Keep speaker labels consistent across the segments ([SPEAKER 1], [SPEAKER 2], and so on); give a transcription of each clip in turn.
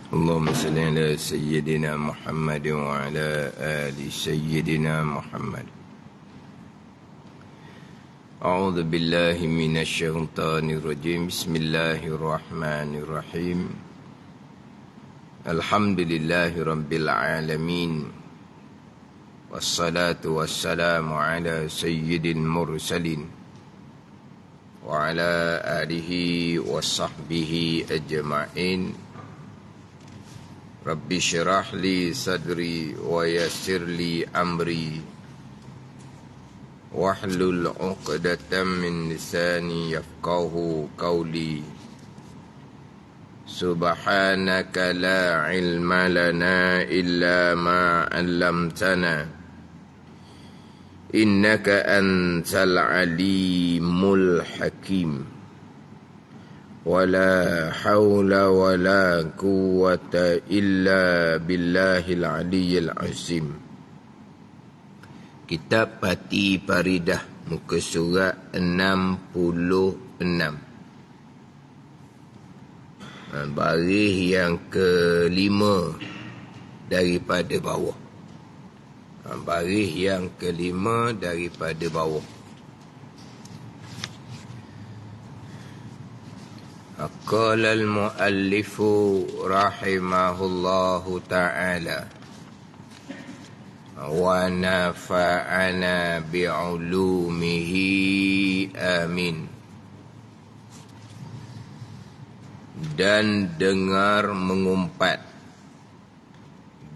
[SPEAKER 1] اللهم صل على سيدنا محمد وعلى آل سيدنا محمد. أعوذ بالله من الشيطان الرجيم. بسم الله الرحمن الرحيم. الحمد لله رب العالمين، والصلاة والسلام على سيد المرسلين وعلى آله وصحبه أجمعين. رب اشرح لي صدري ويسر لي أمري واحلل عقدة من لساني يفقه قولي. سبحانك لا علم لنا إلا ما علمتنا إنك أنت العليم الحكيم. ولا حول ولا قوة إلا بالله العلي العظيم. Kitab Pati Paridah, muka surat 66. Baris yang kelima daripada bawah. Baris yang kelima daripada bawah. Qala al-muallifu rahimahullahu ta'ala wa nafa'ana bi'ulumihi amin. Dan dengar mengumpat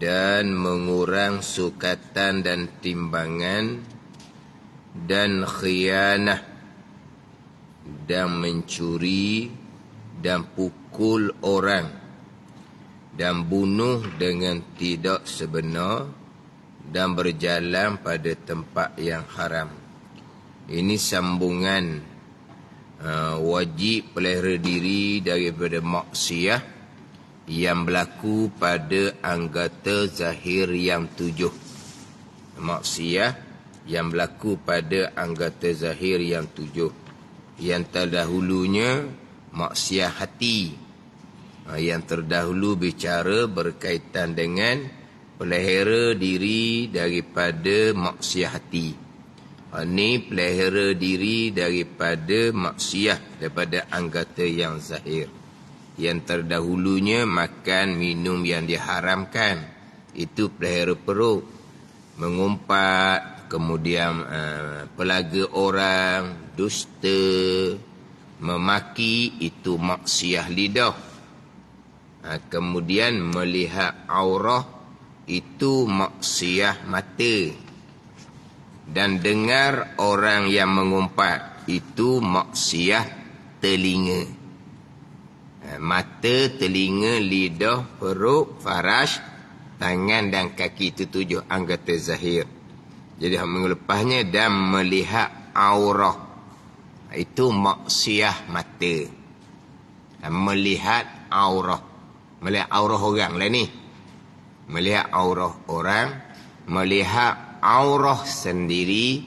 [SPEAKER 1] dan mengurang sukatan dan timbangan dan khianah dan mencuri dan pukul orang dan bunuh dengan tidak sebenar dan berjalan pada tempat yang haram. Ini sambungan wajib pelihara diri daripada maksiat yang berlaku pada anggota zahir yang 7. Maksiat yang berlaku pada anggota zahir yang 7. Yang terdahulunya maksiat hati. Yang terdahulu bicara berkaitan dengan pelihara diri daripada maksiat hati. Ini pelihara diri daripada maksiat daripada anggota yang zahir. Yang terdahulunya makan minum yang diharamkan. Itu pelihara perut. Mengumpat, kemudian pelaga orang, dusta, memaki, itu maksiat lidah. Kemudian melihat aurah, itu maksiat mata. Dan dengar orang yang mengumpat, itu maksiat telinga. Mata, telinga, lidah, perut, faraj, tangan dan kaki, itu 7 anggota zahir. Jadi minggu lepasnya, dan melihat aurah, itu maksiat mata. Melihat aurah. Melihat aurah orang lah ni. Melihat aurah orang. Melihat aurah sendiri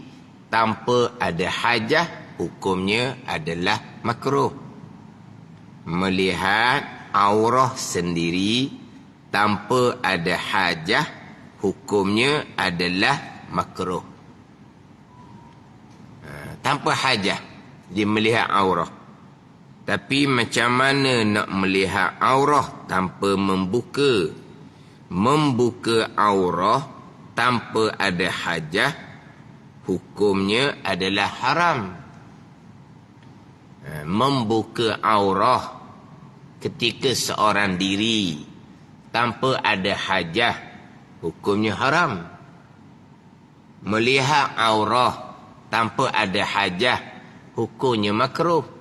[SPEAKER 1] tanpa ada hajah, hukumnya adalah makruh. Melihat aurah sendiri tanpa ada hajah, hukumnya adalah makruh. Tanpa hajah dia melihat aurah. Tapi macam mana nak melihat aurah tanpa membuka? Membuka aurah tanpa ada hajah, hukumnya adalah haram. Membuka aurah ketika seorang diri tanpa ada hajah, hukumnya haram. Melihat aurah tanpa ada hajah, hukumnya makruh.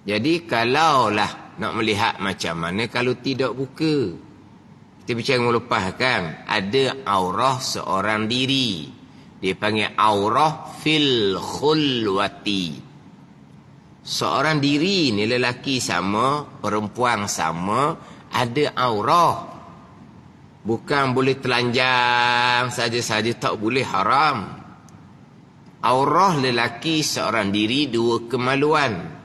[SPEAKER 1] Jadi kalaulah nak melihat macam mana kalau tidak buka. Kita bicara minggu lepas kan, ada aurah seorang diri. Dia panggil aurah fil khulwati. Seorang diri ni, lelaki sama, perempuan sama, ada aurah. Bukan boleh telanjang saja-saja, tak boleh, haram. Aurah lelaki seorang diri 2 kemaluan.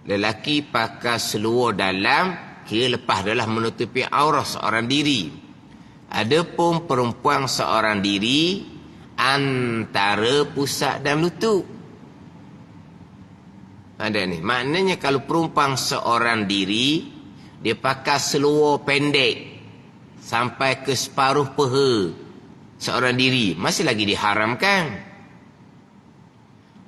[SPEAKER 1] Lelaki pakai seluar dalam, kira lepas adalah menutupi aurat seorang diri. Adapun perempuan seorang diri antara pusat dan lutut. Ada ni. Maknanya kalau perempuan seorang diri, dia pakai seluar pendek sampai ke separuh peha seorang diri, masih lagi diharamkan.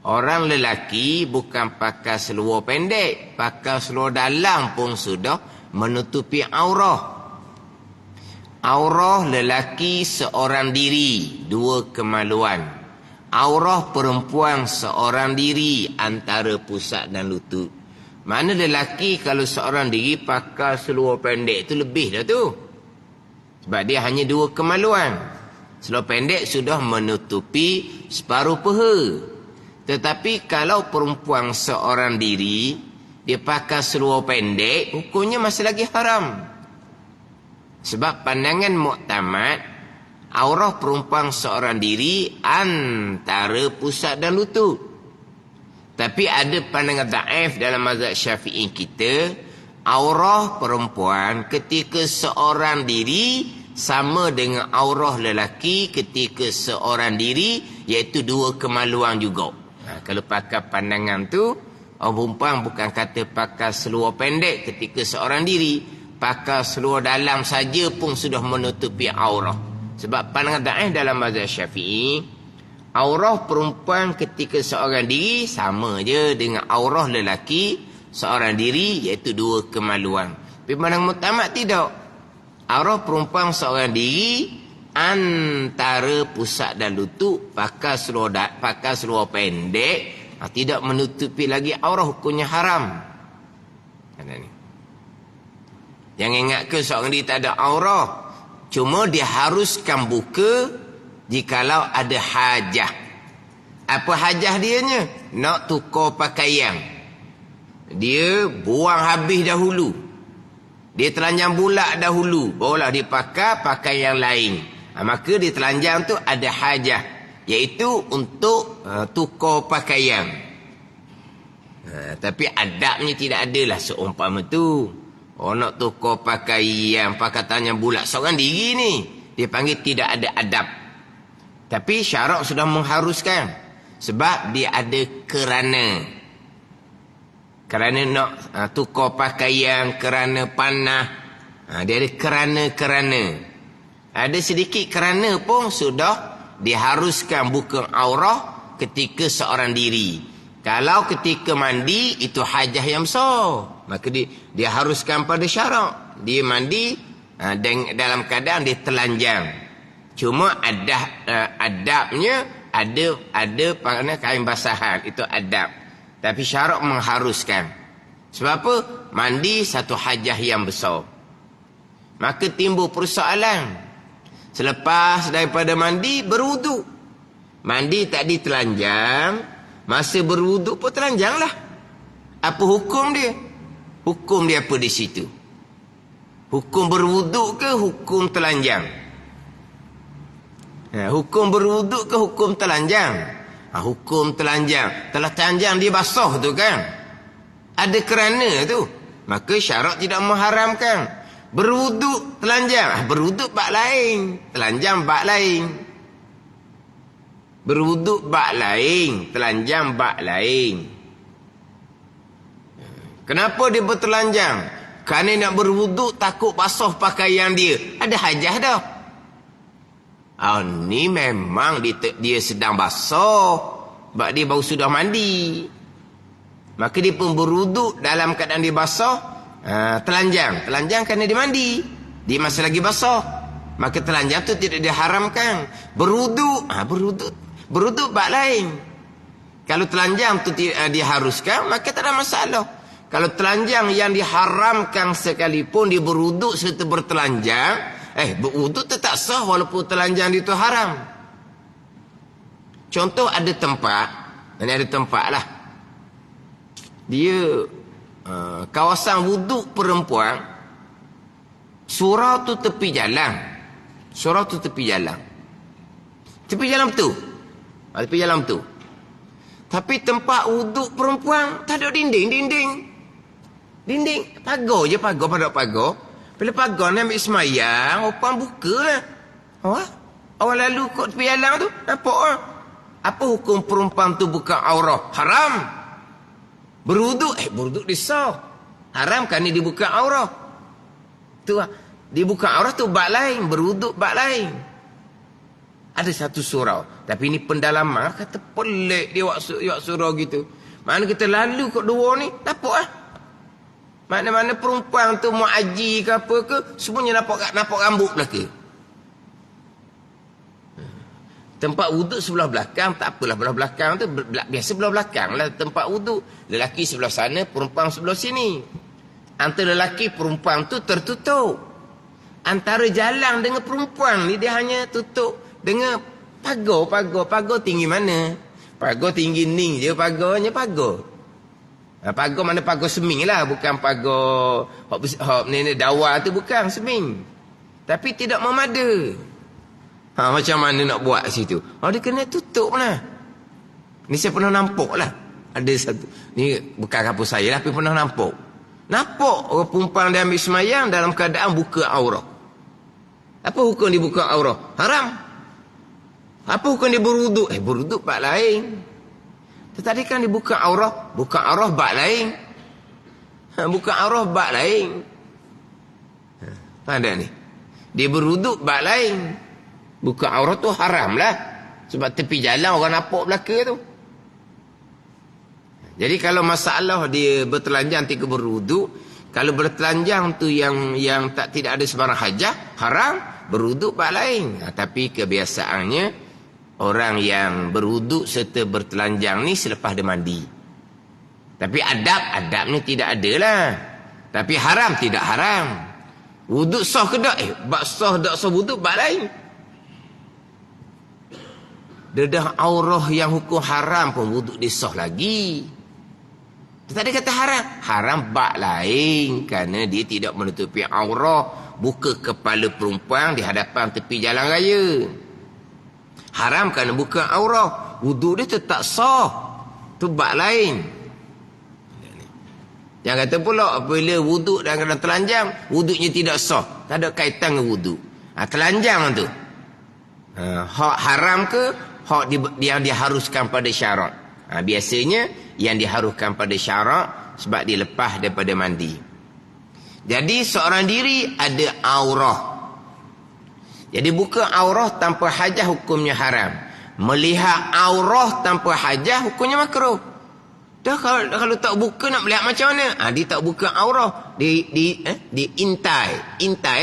[SPEAKER 1] Orang lelaki bukan pakai seluar pendek, pakai seluar dalam pun sudah menutupi aurat. Aurat lelaki seorang diri, dua kemaluan. Aurat perempuan seorang diri antara pusat dan lutut. Mana lelaki kalau seorang diri pakai seluar pendek itu lebih dah tu. Sebab dia hanya dua kemaluan. Seluar pendek sudah menutupi separuh peha. Tetapi kalau perempuan seorang diri, dia pakai seluar pendek, hukumnya masih lagi haram. Sebab pandangan muktamad, aurat perempuan seorang diri antara pusat dan lutut. Tapi ada pandangan daif dalam mazhab Syafi'i kita, aurat perempuan ketika seorang diri sama dengan aurat lelaki ketika seorang diri, iaitu dua kemaluan juga. Kalau pakai pandangan tu, orang perempuan bukan kata pakai seluar pendek ketika seorang diri, pakai seluar dalam saja pun sudah menutupi aurat. Sebab pandangan daif dalam mazhab Syafi'i, aurat perempuan ketika seorang diri sama je dengan aurat lelaki seorang diri, iaitu dua kemaluan. Tapi pandangan muktamad tidak. Aurat perempuan seorang diri antara pusat dan lutut, pakai seluar pendek, tidak menutupi lagi aurat, hukumnya haram. Jangan ingat ke seorang diri tak ada aurat, cuma dia haruskan buka jikalau ada hajah. Apa hajah dianya? Nak tukar pakaian. Dia buang habis dahulu, dia telanjang bulat dahulu, barulah dia pakai pakaian yang lain. Maka dia telanjang tu ada hajah, iaitu untuk tukar pakaian. Tapi adabnya tidak adalah seumpama tu. Nak tukar pakaian, pakai telanjang bulat seorang diri ni, dia panggil tidak ada adab. Tapi syarak sudah mengharuskan, sebab dia ada kerana nak tukar pakaian, kerana panah. Dia ada kerana. Ada sedikit kerana pun sudah diharuskan buka aurat ketika seorang diri. Kalau ketika mandi, itu hajah yang besar, maka dia haruskan pada syarak. Dia mandi dalam keadaan dia telanjang. Cuma adabnya ada kain basahan, itu adab. Tapi syarak mengharuskan. Sebab apa? Mandi satu hajah yang besar. Maka timbul persoalan. Selepas daripada mandi, berwuduk. Mandi tadi telanjang, masa berwuduk pun telanjang lah. Apa hukum dia? Hukum dia apa di situ? Hukum berwuduk ke hukum telanjang? Hukum berwuduk ke hukum telanjang? Hukum telanjang. Telah telanjang dia basah tu kan, ada kerana tu, maka syarak tidak mengharamkan. Berwuduk telanjang, berwuduk bak lain, telanjang bak lain. Berwuduk bak lain, telanjang bak lain. Kenapa dia bertelanjang? Kerana nak berwuduk takut basah pakaian dia. Ada hajah dah. Ni memang dia sedang basah, sebab dia baru sudah mandi. Maka dia pun berwuduk dalam keadaan dia basah. Telanjang kerana dia mandi, dia masih lagi basah, maka telanjang tu tidak diharamkan. Berwuduk bak lain. Kalau telanjang tu diharuskan, maka tak ada masalah. Kalau telanjang yang diharamkan sekalipun dia berwuduk serta bertelanjang, berwuduk tetap sah walaupun telanjang itu haram. Contoh ada tempat, ini ada tempat lah, dia kawasan wuduk perempuan, surau tu tepi jalan. Tepi jalan betul. Tapi tempat wuduk perempuan tak ada dinding. Dinding. Pagar je, pagar. Bila pagar ni ambil semayang, orang buka lah. Orang lalu kot tepi jalan tu, nampak lah. Apa hukum perempuan tu buka aurah? Haram. Berwuduk, berwuduk disah. Haram kan ni dibuka aurah. Tu lah. Dibuka aurah tu bab lain, berwuduk bab lain. Ada satu surau. Tapi ni pendalaman, kata pelik dia buat surau gitu. Mana kita lalu kot dua ni, nampak lah. Mana-mana perempuan tu mau haji ke apa ke, semuanya nampak rambut belaka. Tempat wuduk sebelah belakang, tak apalah belah belakang tu, biasa belah belakang lah tempat wuduk. Lelaki sebelah sana, perempuan sebelah sini. Antara lelaki perempuan tu tertutup. Antara jalan dengan perempuan ni dia hanya tutup dengan pagar tinggi mana? Pagar tinggi ni je pagarnya pagar. Pagar mana pagar seming lah, bukan pagar hok ni dawa tu, bukan seming. Tapi tidak memada. Macam mana nak buat situ? Dia kena tutup lah. Ni saya pernah nampak lah. Ada satu. Ni bukan kapal saya lah, tapi pernah nampak. Nampak orang perempuan dia ambil semayang dalam keadaan buka aurah. Apa hukum dia buka aurah? Haram. Apa hukum dia berwuduk? Berwuduk bab lain. Tetapi kan dia buka aurah bab lain. Buka aurah bab lain. Ada ni. Dia berwuduk bab lain. Buka aurah tu haram lah. Sebab tepi jalan orang nampak belaka tu. Jadi kalau masalah dia bertelanjang ketika berwuduk, kalau bertelanjang tu yang tidak ada sebarang hajah, haram, berwuduk bab lain. Tapi kebiasaannya orang yang berwuduk serta bertelanjang ni selepas dia mandi. Tapi adabnya tidak ada lah. Tapi haram tidak haram. Wuduk sah ke tak? Bab sah tak sah wuduk bab lain. Dedah aurah yang hukum haram pun wuduk dia sah lagi. Tadi kata haram. Haram bab lain. Kerana dia tidak menutupi aurah. Buka kepala perempuan di hadapan tepi jalan raya. Haram kerana buka aurah. Wuduk dia tetap sah. Itu bab lain. Yang kata pula apabila wuduk dan kena telanjang, wuduknya tidak sah. Tak ada kaitan dengan wuduk. Telanjang tu. Hak haram ke? Hak yang diharuskan pada syarat. Biasanya yang diharuskan pada syarat sebab dia lepas daripada mandi. Jadi seorang diri ada aurah. Jadi buka aurah tanpa hajah hukumnya haram. Melihat aurah tanpa hajah hukumnya makruh. Dah kalau tak buka nak melihat macam mana? Dia tak buka aurah. Di intai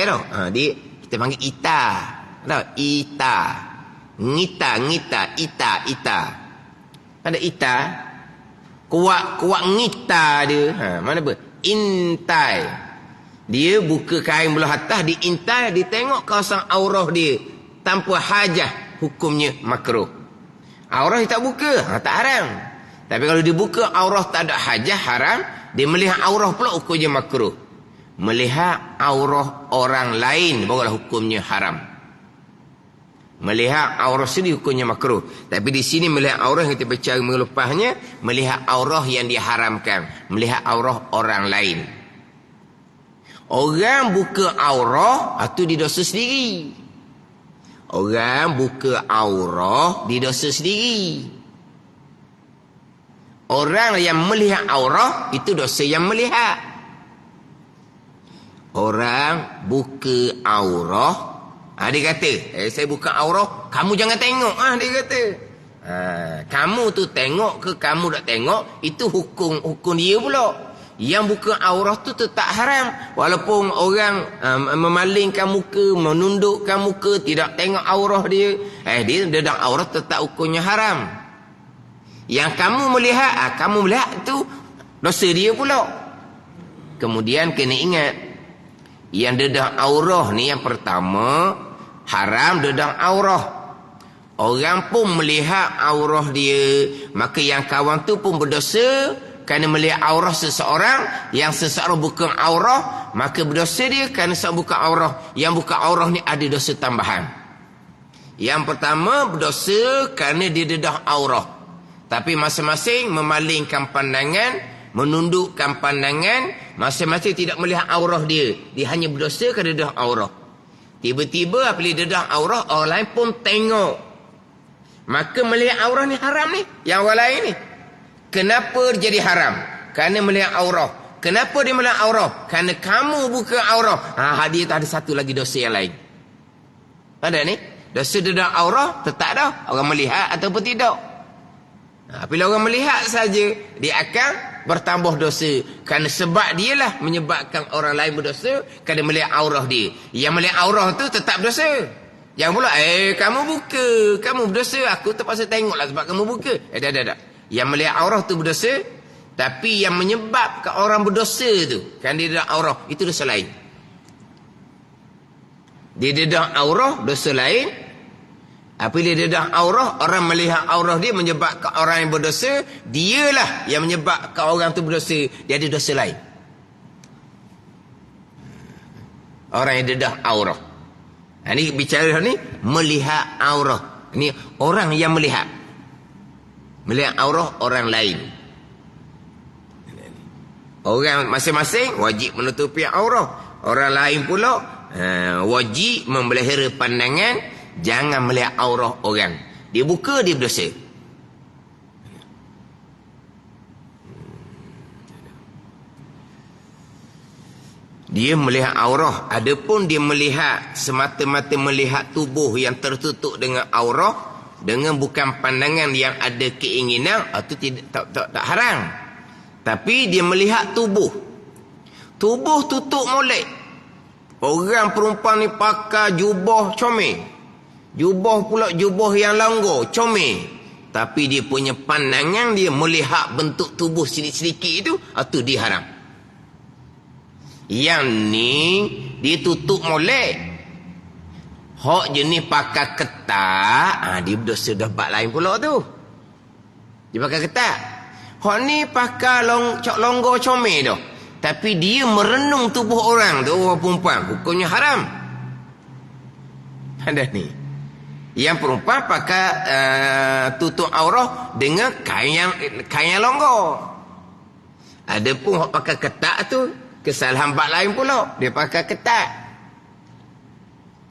[SPEAKER 1] tau. Kita panggil ita. Tahu? Ita. Ngita, ita. Ada ita. Kuat ngita dia. Mana apa? Intai. Dia buka kain belah atas, diintai, dia tengok kawasan aurah dia. Tanpa hajah, hukumnya makruh. Aurah dia tak buka, tak haram. Tapi kalau dia buka aurah tak ada hajah, haram. Dia melihat aurah pula, hukumnya makruh. Melihat aurah orang lain, barulah hukumnya haram. Melihat aurah sendiri hukumnya makruh. Tapi di sini melihat aurah yang kita bercara melepasnya, melihat aurah yang diharamkan, melihat aurah orang lain. Orang buka aurah itu didosa sendiri. Orang buka aurah didosa sendiri. Orang yang melihat aurah itu dosa yang melihat. Orang buka aurah, dia kata, saya buka aurah, kamu jangan tengok. Dia kata, kamu tu tengok ke kamu tak tengok, itu hukum dia pula. Yang buka aurah tu tetap haram. Walaupun orang memalingkan muka, menundukkan muka, tidak tengok aurah dia, dia dalam aurah tetap hukumnya haram. Yang kamu melihat itu dosa dia pula. Kemudian kena ingat, yang dedah aurah ni yang pertama, haram dedah aurah. Orang pun melihat aurah dia, maka yang kawan tu pun berdosa kerana melihat aurah seseorang. Yang seseorang buka aurah, maka berdosa dia kerana seorang buka aurah. Yang buka aurah ni ada dosa tambahan. Yang pertama berdosa kerana dia dedah aurah. Tapi masing-masing memalingkan pandangan, menundukkan pandangan, Masing-masing tidak melihat aurah dia. Dia hanya berdosa kerana dedah aurah. Tiba-tiba apabila dedah aurah, orang lain pun tengok. Maka melihat aurah ni haram ni. Yang orang lain ni. Kenapa jadi haram? Kerana melihat aurah. Kenapa dia melihat aurah? Kerana kamu buka aurah. Dia tak ada satu lagi dosa yang lain. Ada ni? Dosa dedah aurah tetap dah. Orang melihat ataupun tidak. Bila orang melihat saja, dia akan bertambah dosa. Kerana sebab dialah menyebabkan orang lain berdosa. Kerana melihat aurah dia. Yang melihat aurah tu tetap dosa. Yang pula, kamu buka. Kamu berdosa. Aku terpaksa tengoklah sebab kamu buka. Dah. Yang melihat aurah tu berdosa. Tapi yang menyebabkan orang berdosa tu, kan dia dedah aurah, itu dosa lain. Dia dedah aurah, dosa lain. Apabila dia dedah aurah, orang melihat aurah dia menyebabkan orang yang berdosa, dialah yang menyebabkan orang tu berdosa. Dia ada dosa lain. Orang yang dedah aurah. Ini bicara ni, melihat aurah. Ini orang yang melihat. Melihat aurah orang lain. Orang masing-masing wajib menutupi aurah. Orang lain pula wajib memelihara pandangan, jangan melihat aurah orang. Dia buka, dia berdosa. Dia melihat aurah. Adapun dia melihat semata-mata melihat tubuh yang tertutup dengan aurah, dengan bukan pandangan yang ada keinginan, itu tak haram. Tapi dia melihat tubuh. Tubuh tutup molek. Orang perempuan ni pakai jubah comel. Jubah pula jubah yang langgar, comel. Tapi dia punya pandangan dia melihat bentuk tubuh sedikit-sedikit itu dia haram. Yang ni dia tutup molek. Hak jenis pakai ketat, dia berdosa dah bab lain pula tu. Dia pakai ketat. Hak ni pakai longgar comel dah. Tapi dia merenung tubuh orang tu, orang perempuan, hukumnya haram. Ada ni. Yang perempuan pakai tutup aurah dengan kain yang longgar. Ada pun hak pakai ketat tu, kesalahan bab lain pula. Dia pakai ketat.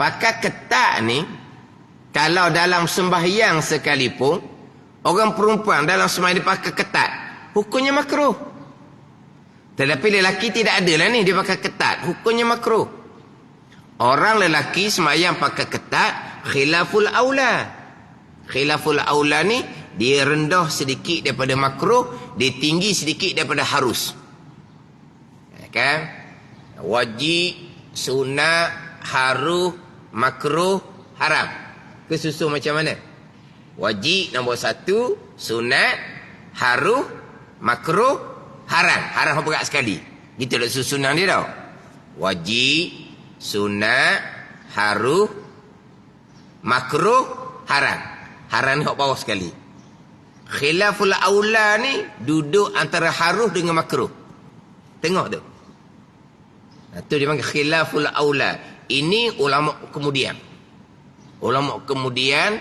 [SPEAKER 1] Pakai ketat ni, kalau dalam sembahyang sekalipun, orang perempuan dalam sembahyang dia pakai ketat, hukumnya makruh. Tetapi lelaki tidak ada lah ni, dia pakai ketat, hukumnya makruh. Orang lelaki sembahyang pakai ketat, khilaful aula. Khilaful aula ni, dia rendah sedikit daripada makruh, dia tinggi sedikit daripada harus. Kan? Wajib, sunat, harus, makruh, haram. Kesusun macam mana? Wajib nombor 1, sunat, haruh, makruh, haram. Haram berat sekali. Gitu lah susunan dia tau. Wajib, sunat, haruh, makruh, haram. Haram ni hak bawah sekali. Khilaful aula ni duduk antara haruh dengan makruh. Tengok tu. Itu dia panggil khilaful aula. Ini ulama kemudian. Ulama kemudian,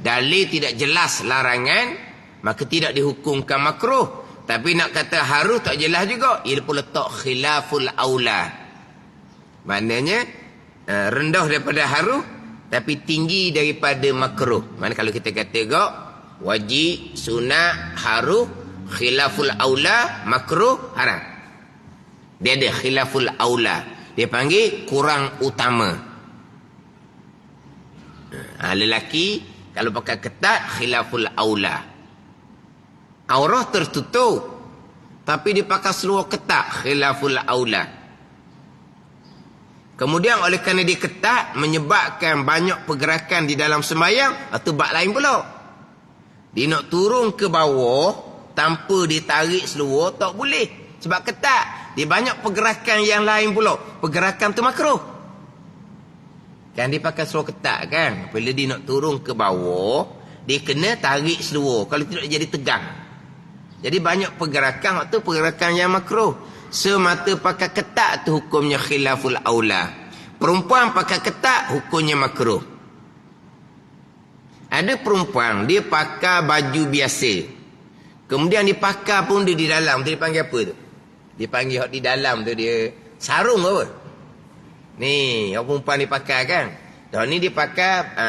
[SPEAKER 1] dalil tidak jelas larangan, maka tidak dihukumkan makruh. Tapi nak kata harus tak jelas juga, ia pun letak khilaful aula. Maknanya rendah daripada harus tapi tinggi daripada makruh. Mana kalau kita kata gak wajib, sunat, harus, khilaful aula, makruh, haram. Dia ada khilaful aula. Dia panggil kurang utama. Lelaki kalau pakai ketat, khilaful aula. Aurah tertutup, tapi dia pakai seluar ketat, khilaful aula. Kemudian oleh kerana dia ketat, menyebabkan banyak pergerakan di dalam sembahyang, atau bab lain pula. Dia nak turun ke bawah, tanpa ditarik seluar, tak boleh. Sebab ketat. Dia banyak pergerakan yang lain pula. Pergerakan tu makruh. Kan dia pakai seluar ketat kan. Bila dia nak turun ke bawah, dia kena tarik seluar. Kalau tidak jadi tegang. Jadi banyak pergerakan tu pergerakan yang makruh. Semata pakai ketat tu hukumnya khilaful aula. Perempuan pakai ketat hukumnya makruh. Ada perempuan dia pakai baju biasa. Kemudian dia pakai pun dia di dalam. Dia panggil apa tu? Dia panggil hok di dalam tu dia sarung apa? Ni, orang perempuan ni pakai kan. Dah ni dia pakai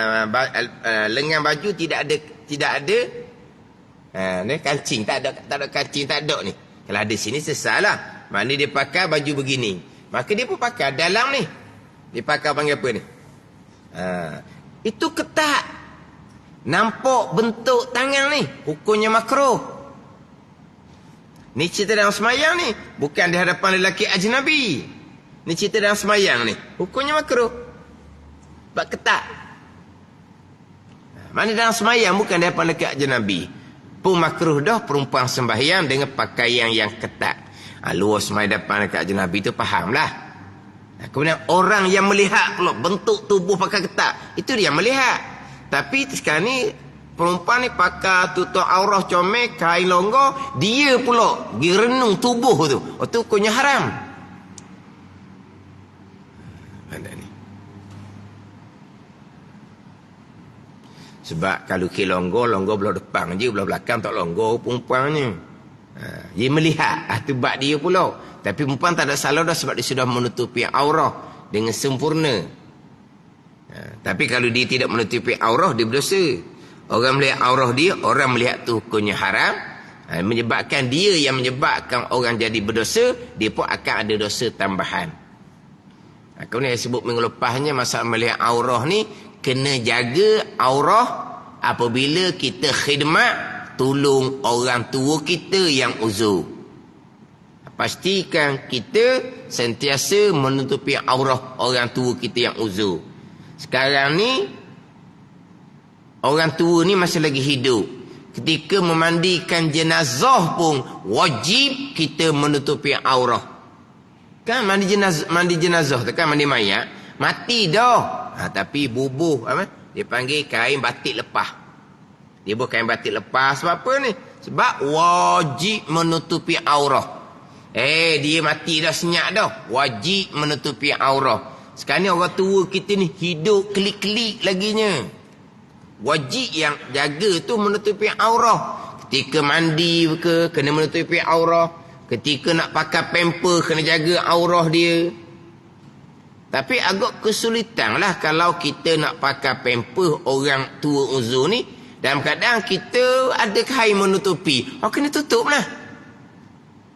[SPEAKER 1] lengan baju tidak ada ni kancing, tak ada kancing, tak ada ni. Kalau ada sini sesalah. Maknanya dia pakai baju begini. Maka dia pun pakai dalam ni. Dia pakai panggil apa ni? Itu ketat. Nampak bentuk tangan ni, hukumnya makruh. Ni cerita dalam semayang ni, bukan di hadapan lelaki ajnabi. Ni cerita dalam semayang ni, hukumnya makruh. Sebab ketat. Mana dalam semayang bukan di hadapan lelaki ajnabi. Pun makruh dah perempuan sembahyang dengan pakaian yang ketat. Luar semayang depan lelaki ajnabi tu fahamlah. Kemudian orang yang melihat pula bentuk tubuh pakai ketat, itu dia yang melihat. Tapi sekarang ni perempuan ni pakai tutup aurah comel, kain longgar, dia pula pergi renung tubuh tu. Itu hukumnya haram. Mana ni? Sebab kalau ke longgar belah depan je, belah belakang tak longgar perempuannya. Dia melihat, itu bab dia pula. Tapi perempuan tak ada salah dah sebab dia sudah menutupi aurah dengan sempurna. Tapi kalau dia tidak menutupi aurah, dia berdosa. Orang melihat aurah dia, orang melihat tu hukumnya haram. Menyebabkan dia yang menyebabkan orang jadi berdosa, dia pun akan ada dosa tambahan. Kemudian saya sebut minggu lepasnya, masalah melihat aurah ni, kena jaga aurah apabila kita khidmat, tolong orang tua kita yang uzur. Pastikan kita sentiasa menutupi aurah orang tua kita yang uzur. Sekarang ni, orang tua ni masih lagi hidup. Ketika memandikan jenazah pun, wajib kita menutupi aurah. Kan mandi jenazah tu kan, mandi mayat. Mati dah. Tapi bubuh, apa? Dia panggil kain batik lepas. Dia buat kain batik lepas sebab apa ni? Sebab wajib menutupi aurah. Dia mati dah, senyap dah. Wajib menutupi aurah. Sekarang ni orang tua kita ni hidup klik-klik laginya. Wajib yang jaga tu menutupi aurah. Ketika mandi ke, kena menutupi aurah. Ketika nak pakai pamper, kena jaga aurah dia. Tapi agak kesulitan lah kalau kita nak pakai pamper orang tua uzur ni. Dalam keadaan kita ada kain menutupi. Kena tutup lah.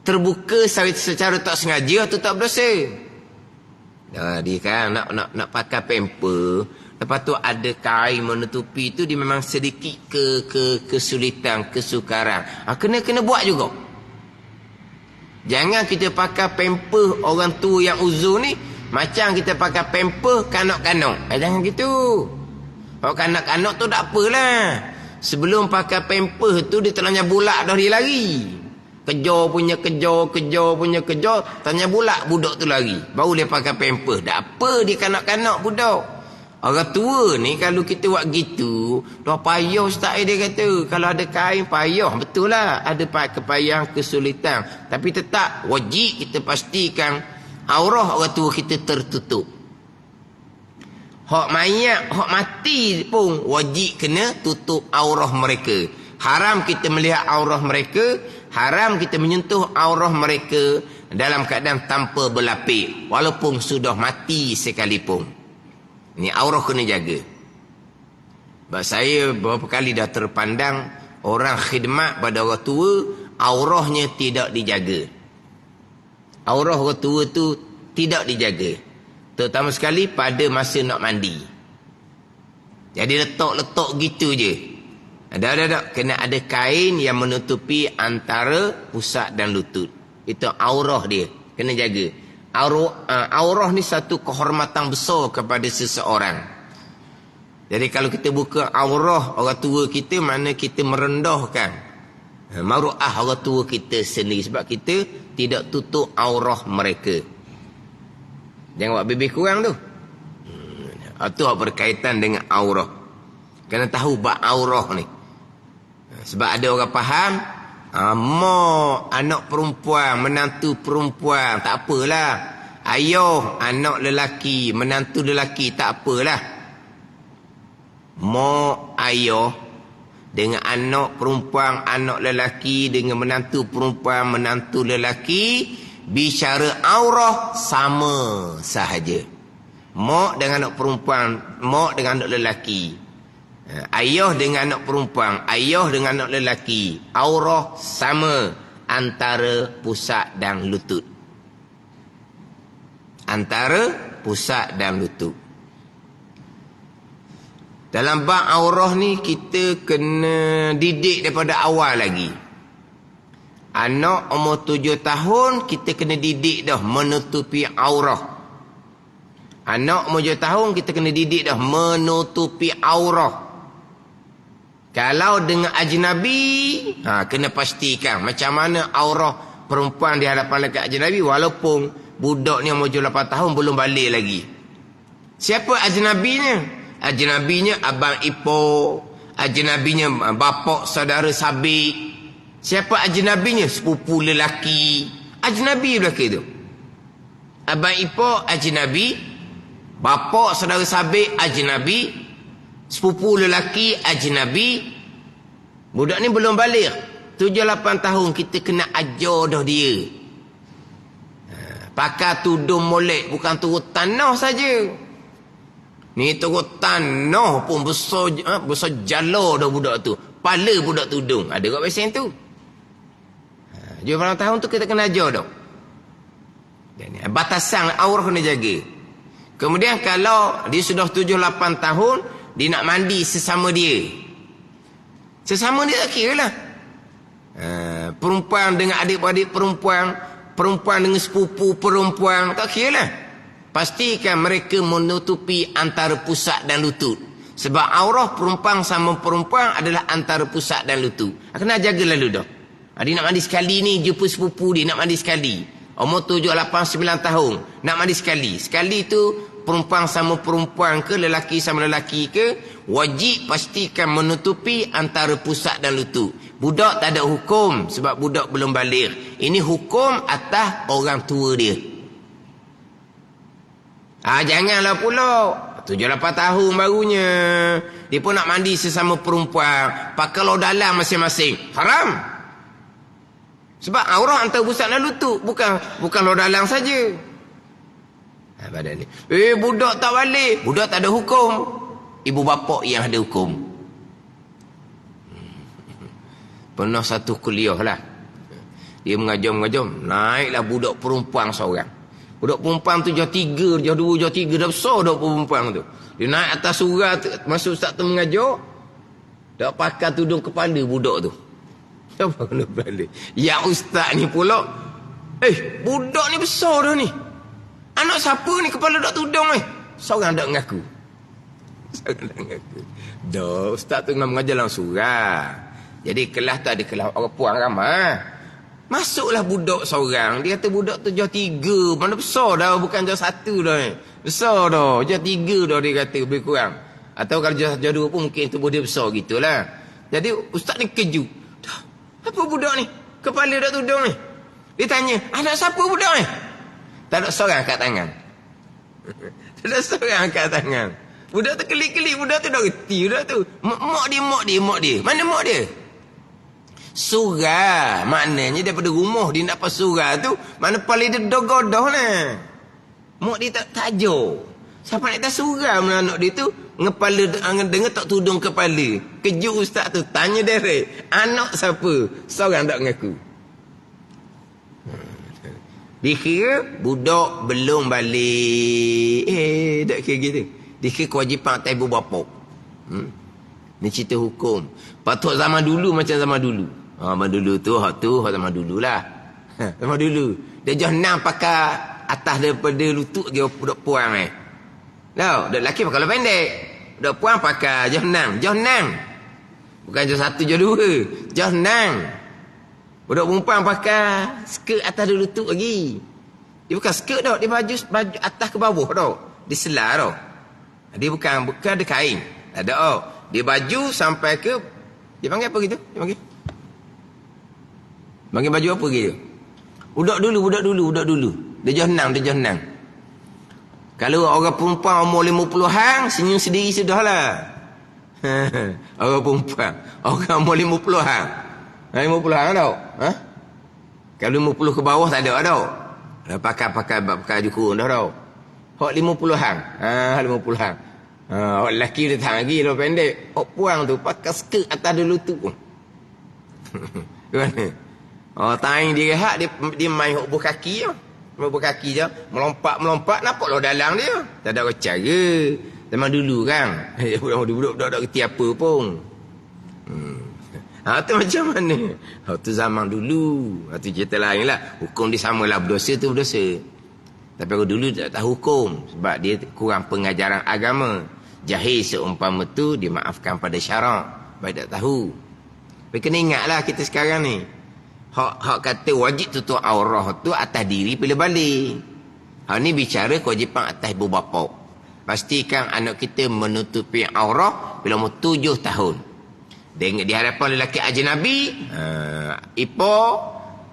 [SPEAKER 1] Terbuka secara tak sengaja atau tak berdosa. Dia kan nak pakai pamper, lepas tu ada kain menutupi tu, dia memang sedikit kesulitan, kesukaran. Kena buat juga. Jangan kita pakai pamper orang tua yang uzur ni macam kita pakai pamper kanak-kanak. Jangan gitu. Kalau kanak-kanak tu tak apalah. Sebelum pakai pamper tu dia terlanya bulak dah dia lari. Kejar punya kejar, tanya bulat budak tu lagi. Baru dia pakai pamper. Tak apa dia kanak-kanak budak. Orang tua ni kalau kita buat gitu, dah payah ustaz dia kata. Kalau ada kain payah, betul lah. Ada kepayahan, kesulitan. Tapi tetap wajib kita pastikan aurah orang tua kita tertutup. Hak mayat, hak mati pun wajib kena tutup aurah mereka. Haram kita melihat aurah mereka. Haram kita menyentuh aurah mereka dalam keadaan tanpa berlapik. Walaupun sudah mati sekalipun. Ini aurah kena jaga. Sebab saya beberapa kali dah terpandang orang khidmat pada orang tua, aurahnya tidak dijaga. Aurah orang tua tu tidak dijaga. Terutama sekali pada masa nak mandi. Jadi letak-letak gitu je. Ada. Kena ada kain yang menutupi antara pusat dan lutut. Itu aurah dia. Kena jaga. Aurah ni satu kehormatan besar kepada seseorang. Jadi kalau kita buka aurah orang tua kita, mana kita merendahkan maruah orang tua kita sendiri. Sebab kita tidak tutup aurah mereka. Jangan buat bibir kurang tu. Itu berkaitan dengan aurah. Kena tahu bab aurah ni. Sebab ada orang faham, mak anak perempuan, menantu perempuan, tak apalah. Ayah anak lelaki, menantu lelaki, tak apalah. Mak ayah dengan anak perempuan, anak lelaki, dengan menantu perempuan, menantu lelaki, bicara aurah sama sahaja. Mak dengan anak perempuan, mak dengan anak lelaki. Ayah dengan anak perempuan, ayah dengan anak lelaki. Aurah sama antara pusat dan lutut. Antara pusat dan lutut. Dalam bab aurah ni kita kena didik daripada awal lagi. Anak umur 7 tahun kita kena didik dah menutupi aurah. Anak umur 7 tahun kita kena didik dah menutupi aurah. Kalau dengan ajnabi, kena pastikan macam mana aurah perempuan di hadapan lelaki ajnabi walaupun budak ni umur 8 tahun belum balik lagi. Siapa ajnabinya? Ajnabinya abang ipar, ajnabinya bapak saudara sabik. Siapa ajnabinya? Sepupu lelaki. Ajnabi lelaki tu. Abang ipar ajnabi, bapak saudara sabik ajnabi, sepupu lelaki ajnabi. Budak ni belum balik. 7-8 tahun kita kena ajar dah dia. Pakai tudung molek bukan turun tanah saja. Ni turun tanah pun besar jala dah budak tu. Pala budak tudung. Ada kat pesen tu. 7 tahun tu kita kena ajar dah. Batasan aurah kena jaga. Kemudian kalau dia sudah 7-8 tahun, dia nak mandi sesama dia. Sesama dia tak kira lah. Perempuan dengan adik-adik perempuan, perempuan dengan sepupu perempuan, tak kira lah. Pastikan mereka menutupi antara pusat dan lutut. Sebab aurah perempuan sama perempuan adalah antara pusat dan lutut. Kena jaga lalu dah. Dia nak mandi sekali ni, jumpa sepupu dia, nak mandi sekali. Umur 7, 8, 9 tahun, nak mandi sekali. Sekali tu perempuan sama perempuan ke, lelaki sama lelaki ke, wajib pastikan menutupi antara pusat dan lutut. Budak tak ada hukum sebab budak belum balik. Ini hukum atas orang tua dia. Janganlah pula 7-8 tahun barunya dia pun nak mandi sesama perempuan, pakai dalam masing-masing. Haram. Sebab aurah antara pusat dan lutut, bukan dalam saja. Badan ni. Budak tak balik, budak tak ada hukum. Ibu bapa yang ada hukum. Pernah satu kuliah lah. Dia mengajar, naiklah budak perempuan seorang. Budak perempuan tu jauh 3, jauh 2, jauh 3. Dah besar dah perempuan tu. Dia naik atas surah tu. Masa ustaz tu mengajar. Dah pakai tudung kepala budak tu. Siapa kena balik? Ya ustaz ni pula. Budak ni besar dah ni. Anak siapa ni kepala dak tudung ni? Seorang dak mengaku. Dah ustaz tu nak mengajar dalam surah. Jadi kelas tu ada kelas orang puan ramai. Masuklah budak seorang. Dia kata budak tu jauh 3. Mana besar dah. Bukan jauh 1 dah. Besar dah. Jauh 3 dah dia kata. Lebih kurang. Atau kalau jauh 2 pun mungkin tubuh dia besar gitulah. Jadi ustaz ni kejut. Apa budak ni? Kepala dak tudung ni. Dia tanya. Anak siapa budak ni? Tak ada seorang angkat tangan. Tak ada seorang angkat tangan. Budak tu kelik-kelik. Budak tu dah reti. Budak tu. Mak dia. Mana mak dia? Surah. Maknanya daripada rumah dia nak pas surah tu. Mana paling dia dogodoh lah. Mak dia tak ajar. Siapa nak tak surah mana anak dia tu. Ngepala dengar tak tudung kepala. Kejut ustaz tu. Tanya direct. Anak siapa? Seorang tak mengaku. Dikira budak belum balik. Tak kira gitu. Dikira kewajipan atas ibu bapa. Ni cerita hukum. Patut zaman dulu macam zaman dulu. Zaman dulu tu, hak zaman dulu lah. Zaman dulu. Dia jauh 6 pakai atas daripada lutut dia budak puan ni. Tahu, budak lelaki pakai pendek. Budak puan pakai jauh 6. Bukan jauh 1, jauh 2. Jauh 6. Budak perempuan pakai skirt atas lutut lagi. Dia bukan skirt dah, dia baju atas ke bawah dah. Dia selah dah. Dia bukan ada kain. Tak ada oh. Dia baju sampai ke dia panggil apa gitu? Dia panggil baju apa gitu? Budak dulu. Dia jauh 6. Kalau orang perempuan umur 50-an, senyum sendiri sudahlah. Orang perempuan, orang umur 50-an. 50-an tau. Kalau 50 ke bawah tak ada tau. Dah pakai jukur dah tau. Hak 50-an. 50-an. Hak lelaki dia tahan lagi dah pendek. Hak puang tu pakai skirt atas dulu tu. Gimana? Taing dia rehat, dia main hak berkaki je. Main berkaki je. Melompat, nampak lo dalang dia. Tak ada cara. Zaman dulu kan. Budak-budak kerti apa pun. Tu macam mana? Tu zaman dulu. Tu cerita lain lah. Hukum dia samalah, berdosa tu berdosa. Tapi aku dulu tak tahu hukum. Sebab dia kurang pengajaran agama. Jahil seumpama tu dimaafkan pada syarak. Baik tak tahu. Tapi kena ingatlah kita sekarang ni. Hak kata wajib tutup aurah tu atas diri bila balik. Hak ni bicara kewajipan atas ibu bapa. Pastikan anak kita menutupi aurah bila umur 7 tahun. Di hadapan lelaki ajnabi, ipo,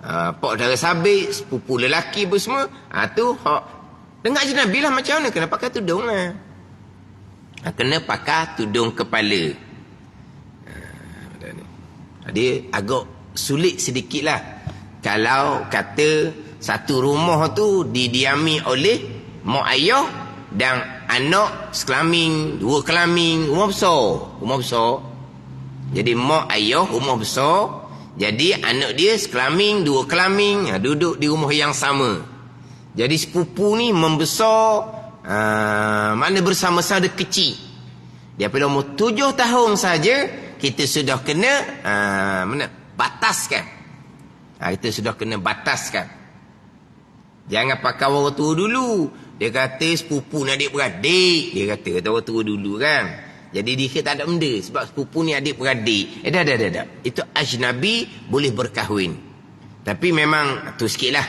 [SPEAKER 1] pak dara sabit, sepupu lelaki pun semua, tu hak dengar ajnabi lah macam mana, kena pakai tudung lah. Kena pakai tudung kepala. Dia agak sulit sedikit lah. Kalau kata satu rumah tu didiami oleh mak ayah dan anak sekelamin, dua kelamin, rumah besar. Jadi mak ayah rumah besar, jadi anak dia sekelamin, dua kelamin, duduk di rumah yang sama. Jadi sepupu ni membesar, mana bersama-sama dia kecil. Dia pada umur 7 tahun saja kita sudah kena bataskan. Kita sudah kena bataskan. Jangan pakai orang tua dulu. Dia kata sepupu ni adik-beradik. Dia kata orang tua dulu kan. Jadi dia tak ada benda. Sebab sepupu ni adik-beradik. Dah. Itu ajnabi boleh berkahwin. Tapi memang tu sikit lah.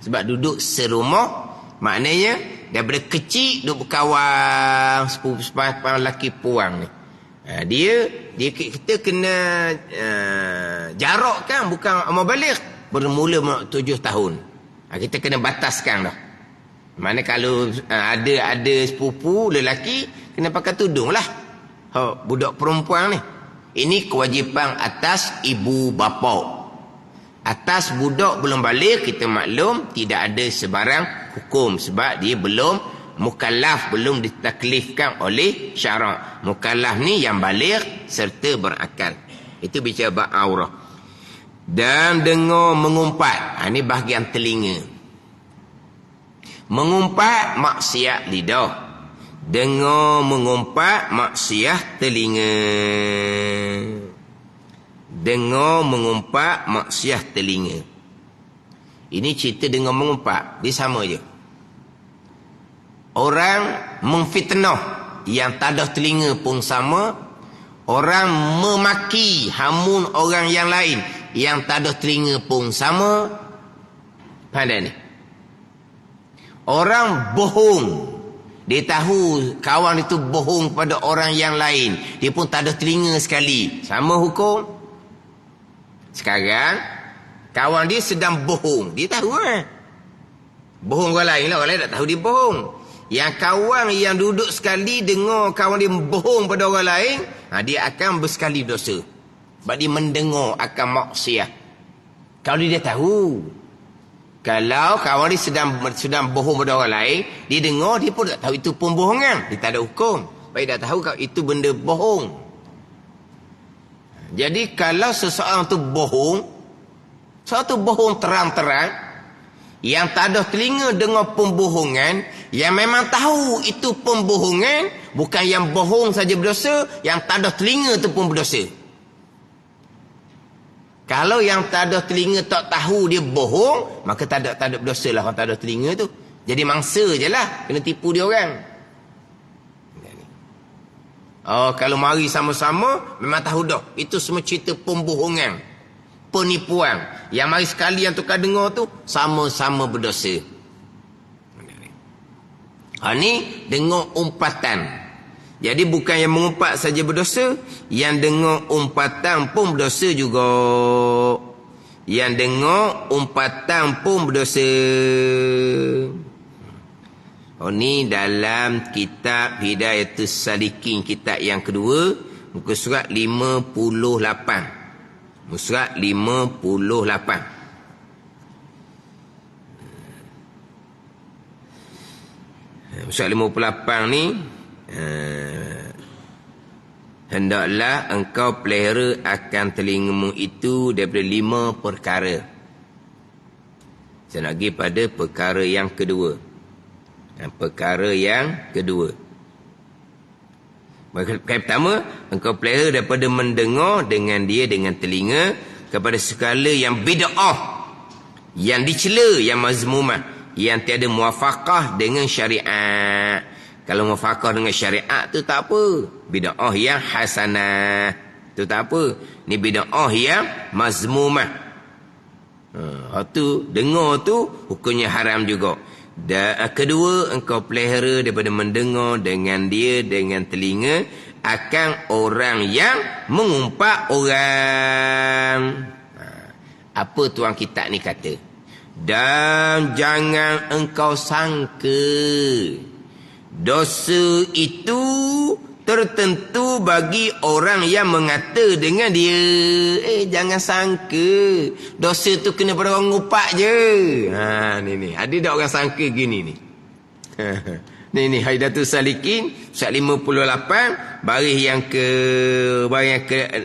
[SPEAKER 1] Sebab duduk serumah. Maknanya daripada kecil duduk berkawan. Sepupu lelaki puang ni. Kita kena jarak kan. Bukan amal balik. Bermula 7 tahun. Kita kena bataskan dah. Mana kalau ada sepupu lelaki, kena pakai tudung lah. Budak perempuan ni. Ini kewajipan atas ibu bapa. Atas budak belum balik, kita maklum tidak ada sebarang hukum. Sebab dia belum mukallaf, belum ditaklifkan oleh syarak. Mukallaf ni yang balik serta berakal. Itu bicara bab aurah. Dan dengar mengumpat. Ini bahagian telinga. Mengumpat maksiat lidah. Dengar mengumpat maksiat telinga. Dengar mengumpat maksiat telinga. Ini cerita dengar mengumpat. Dia sama je. Orang memfitnah yang tak ada telinga pun sama. Orang memaki hamun orang yang lain yang tak ada telinga pun sama. Pandai ni. Orang bohong. Dia tahu kawan itu bohong kepada orang yang lain. Dia pun tak ada telinga sekali. Sama hukum. Sekarang, kawan dia sedang bohong. Dia tahu kan? Bohong orang lain lah. Orang lain tak tahu dia bohong. Yang kawan yang duduk sekali dengar kawan dia bohong pada orang lain, dia akan bersekali dosa. Sebab dia mendengar akan maksiat. Kalau dia tahu. Kalau kawan dia sedang bohong pada orang lain, dia dengar, dia pun tak tahu itu pembohongan. Dia tak ada hukum. Baik tak tahu kalau itu benda bohong. Jadi kalau seseorang tu bohong, sesuatu bohong terang-terang, yang tak ada telinga dengar pembohongan, yang memang tahu itu pembohongan, bukan yang bohong saja berdosa, yang tak ada telinga tu pun berdosa. Kalau yang tak ada telinga tak tahu dia bohong, maka tak ada berdosa lah orang tak ada telinga tu. Jadi mangsa je lah. Kena tipu dia orang. Kalau mari sama-sama, memang tahu dah. Itu semua cerita pembohongan. Penipuan. Yang mari sekali yang tukar dengar tu, sama-sama berdosa. Ni dengar umpatan. Jadi bukan yang mengumpat saja berdosa, yang dengar umpatan pun berdosa juga. Yang dengar umpatan pun berdosa. Ni dalam kitab Hidayatus Salikin, kitab yang kedua, muka surat 58. Muka surat 58. Surat 58 ni, hendaklah engkau pelihara akan telingamu itu daripada 5 perkara. Saya nak pergi pada perkara yang kedua. Perkara yang kedua. Perkara pertama, engkau pelihara daripada mendengar dengan dia dengan telinga kepada segala yang bid'ah, yang dicela, yang mazmumah, yang tiada muafakah dengan syariat. Kalau muafakah dengan syariat tu tak apa. Bid'ah yang hasanah tu tak apa. Ni bid'ah yang mazmumah. Tu dengar tu hukumnya haram juga. Dan kedua, engkau pelihara daripada mendengar dengan dia dengan telinga akan orang yang mengumpat orang. Apa tuan kitab ni kata? Dan jangan engkau sangka dosa itu tertentu bagi orang yang mengata dengan dia. Jangan sangka dosa tu kena pada orang ngupak je. Ni. Ada tak orang sangka gini ni? Ni Haidatul Salikin surat 58 baris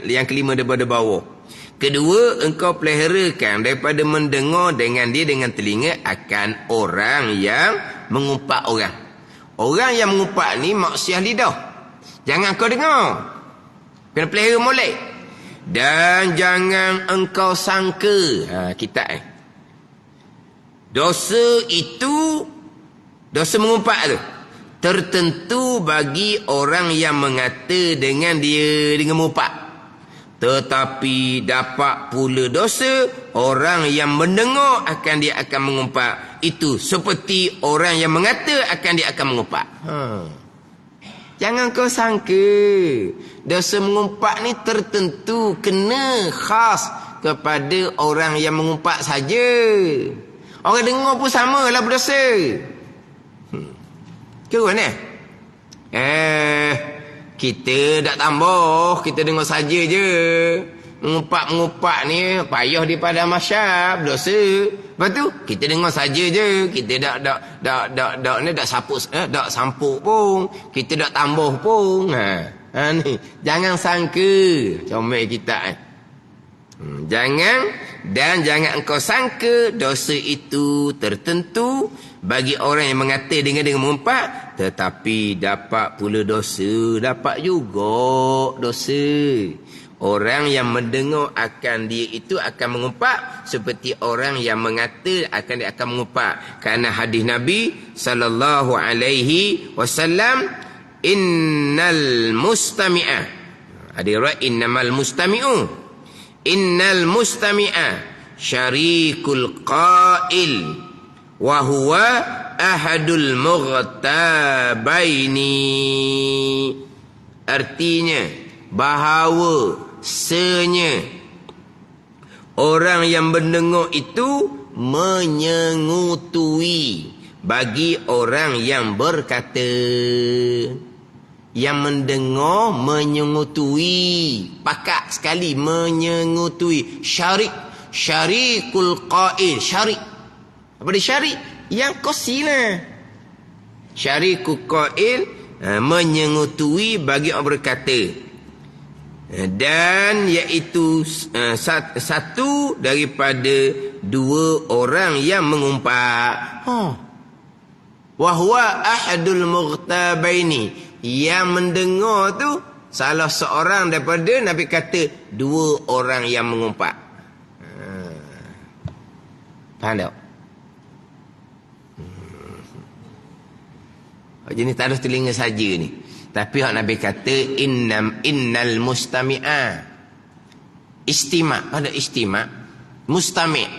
[SPEAKER 1] yang kelima daripada bawah. Kedua, engkau peliharakan daripada mendengar dengan dia dengan telinga akan orang yang mengumpat orang. Orang yang mengumpat ni maksiat lidah. Jangan kau dengar. Kena pelihara molek. Dan jangan engkau sangka. Kitab dosa itu, dosa mengumpat tu, tertentu bagi orang yang mengata dengan dia dengan mengumpat. Tetapi dapat pula dosa orang yang mendengar akan dia akan mengumpat. Itu seperti orang yang mengata akan dia akan mengumpat. Jangan kau sangka dosa mengumpat ni tertentu, kena khas kepada orang yang mengumpat saja. Orang dengar pun sama lah berdosa. Kira ni? Kita tak tambah, kita dengar saja je. Mengumpat ni payah di pada masyarakat, dosa. Lepas tu kita dengar saja je, kita dak sampuk pun, kita dak tambah pun. Ni jangan sangka comel kita. Jangan engkau sangka dosa itu tertentu bagi orang yang mengata dengan mengumpat, tetapi dapat pula dosa, dapat juga dosa orang yang mendengar akan dia itu akan mengumpat seperti orang yang mengata akan dia akan mengumpat. Kerana hadis Nabi sallallahu alaihi wasallam, innal mustami'a, ada riwayat innamal mustami'u, innal mustami'a syarikul qail wa huwa ahadul mughtabaini. Artinya bahawa senya orang yang mendengar itu menyengutui bagi orang yang berkata. Yang mendengar menyengutui, pakat sekali menyengutui. Syarikul qail, syarik. Apa dia syarik? Yang kosilah. Syarikul qail, menyengutui bagi orang berkata. Dan iaitu satu daripada dua orang yang mengumpat. Wahwa ahadul mughtabaini, yang mendengar tu salah seorang daripada Nabi kata dua orang yang mengumpat. Faham tak? Jenis tak ada telinga saja ni. Tapi hak Nabi kata innal mustami'a. Istima', ada istima', mustami'.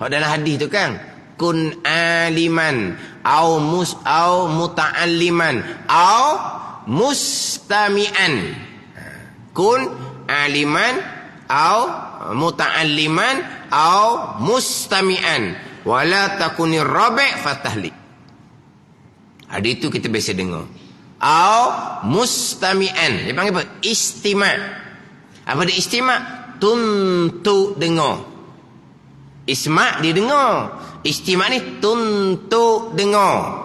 [SPEAKER 1] Hak dalam hadis tu kan, kun aliman au muta'alliman au mustami'an. Kun aliman au muta'alliman au mustami'an wala takunir rabi' fatahlik. Hadis itu kita biasa dengar. Au mustami'an, dia panggil apa? Istima'. Apa dia istima'? Tuntuk dengar. Isma' dia dengar. Istima' ni tuntuk dengar.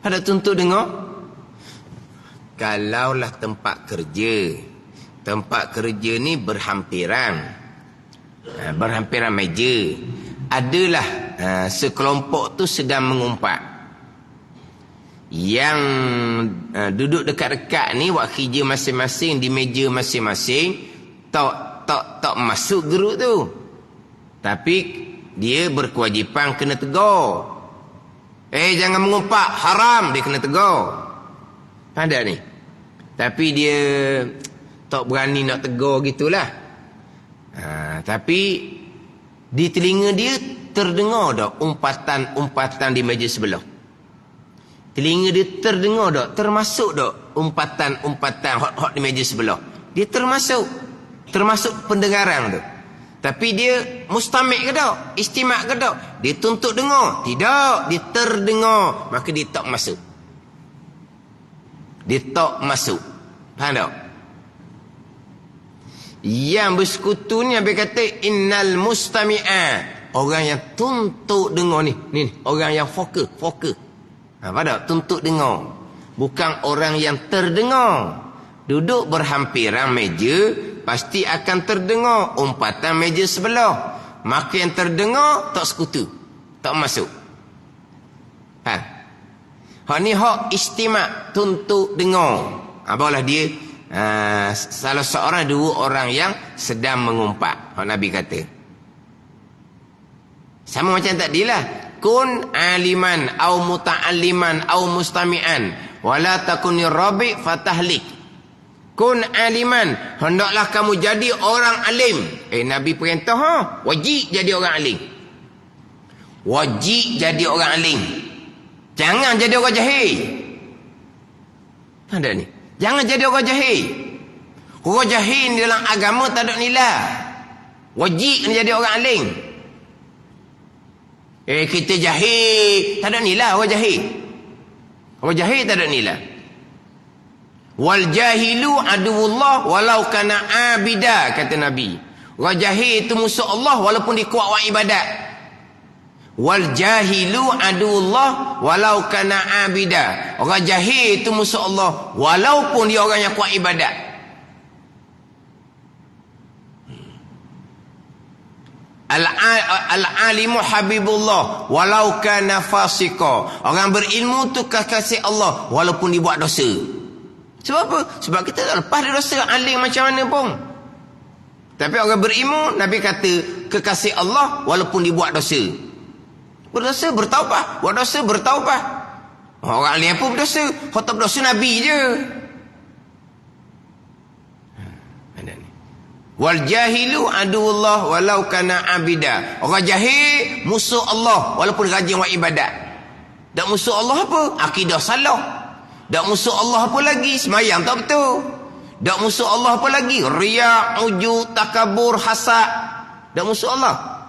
[SPEAKER 1] Ada tuntut dengar. Kalaulah tempat kerja. Tempat kerja ni berhampiran. Berhampiran meja. Adalah sekelompok tu sedang mengumpat. Yang duduk dekat-dekat ni buat kerja masing-masing di meja masing-masing, tak masuk geruk tu. Tapi dia berkewajipan kena tegur. Jangan mengumpat, haram, dia kena tegur. Ada ni. Tapi dia tak berani nak tegur gitulah. Tapi di telinga dia terdengar tak umpatan-umpatan di meja sebelah. Telinga dia terdengar tak, termasuk tak umpatan-umpatan hot di meja sebelah. Dia termasuk pendengaran tu. Tapi dia mustamik ke tak? Istimak ke tak? Dia tuntut dengar? Tidak, dia terdengar. Maka dia tak masuk. Dia tak masuk. Faham tak? Yang bersekutu ni Nabi kata innal mustami'a. Orang yang tuntut dengar ni orang yang fokus. Faham tak? Tuntut dengar. Bukan orang yang terdengar. Duduk berhampiran meja, pasti akan terdengar umpatan meja sebelah. Maka yang terdengar tak sekutu, tak masuk. Hak ni hak istimak, tuntut dengar. Apalah dia salah seorang dua orang yang sedang mengumpat. Hak Nabi kata. Sama macam tadilah. Kun aliman au muta'alliman au mustami'an wala takunir rabi fatahlik. Kun aliman, hendaklah kamu jadi orang alim. Nabi perintah, wajib jadi orang alim. Wajib jadi orang alim. Jangan jadi orang jahil. Ada ni. Jangan jadi orang jahil. Orang jahil dalam agama tak ada nilai. Wajib jadi orang alim. Kita jahil, tak ada nilai orang jahil. Orang jahil tak ada nilai. Wal jahilu aduwullah walau kana abida, kata Nabi. Orang jahil itu musuh Allah walaupun dia kuat buat ibadat. Wal jahilu aduwullah walau kana abida. Orang jahil itu musuh Allah walaupun dia orang yang kuat ibadat. Al-alimu habibullah walau kana fasika. Orang berilmu tu kekasih Allah walaupun dia buat dosa. Sebab apa? Sebab kita tak lepas dari dosa alim macam mana pun. Tapi orang berilmu, Nabi kata kekasih Allah walaupun dia buat dosa. Berdosa bertaubah, buat dosa bertaubah. Orang alim pun berdosa, kalau tak berdosa Nabi je. Wal jahilu aduwullah walau kana abida. Orang jahil musuh Allah walaupun rajin buat ibadat. Dan musuh Allah apa? Akidah salah. Dan musuh Allah apa lagi? Semayang tak betul. Dan musuh Allah apa lagi? Riya, ujub, takabur, hasad. Dan musuh Allah.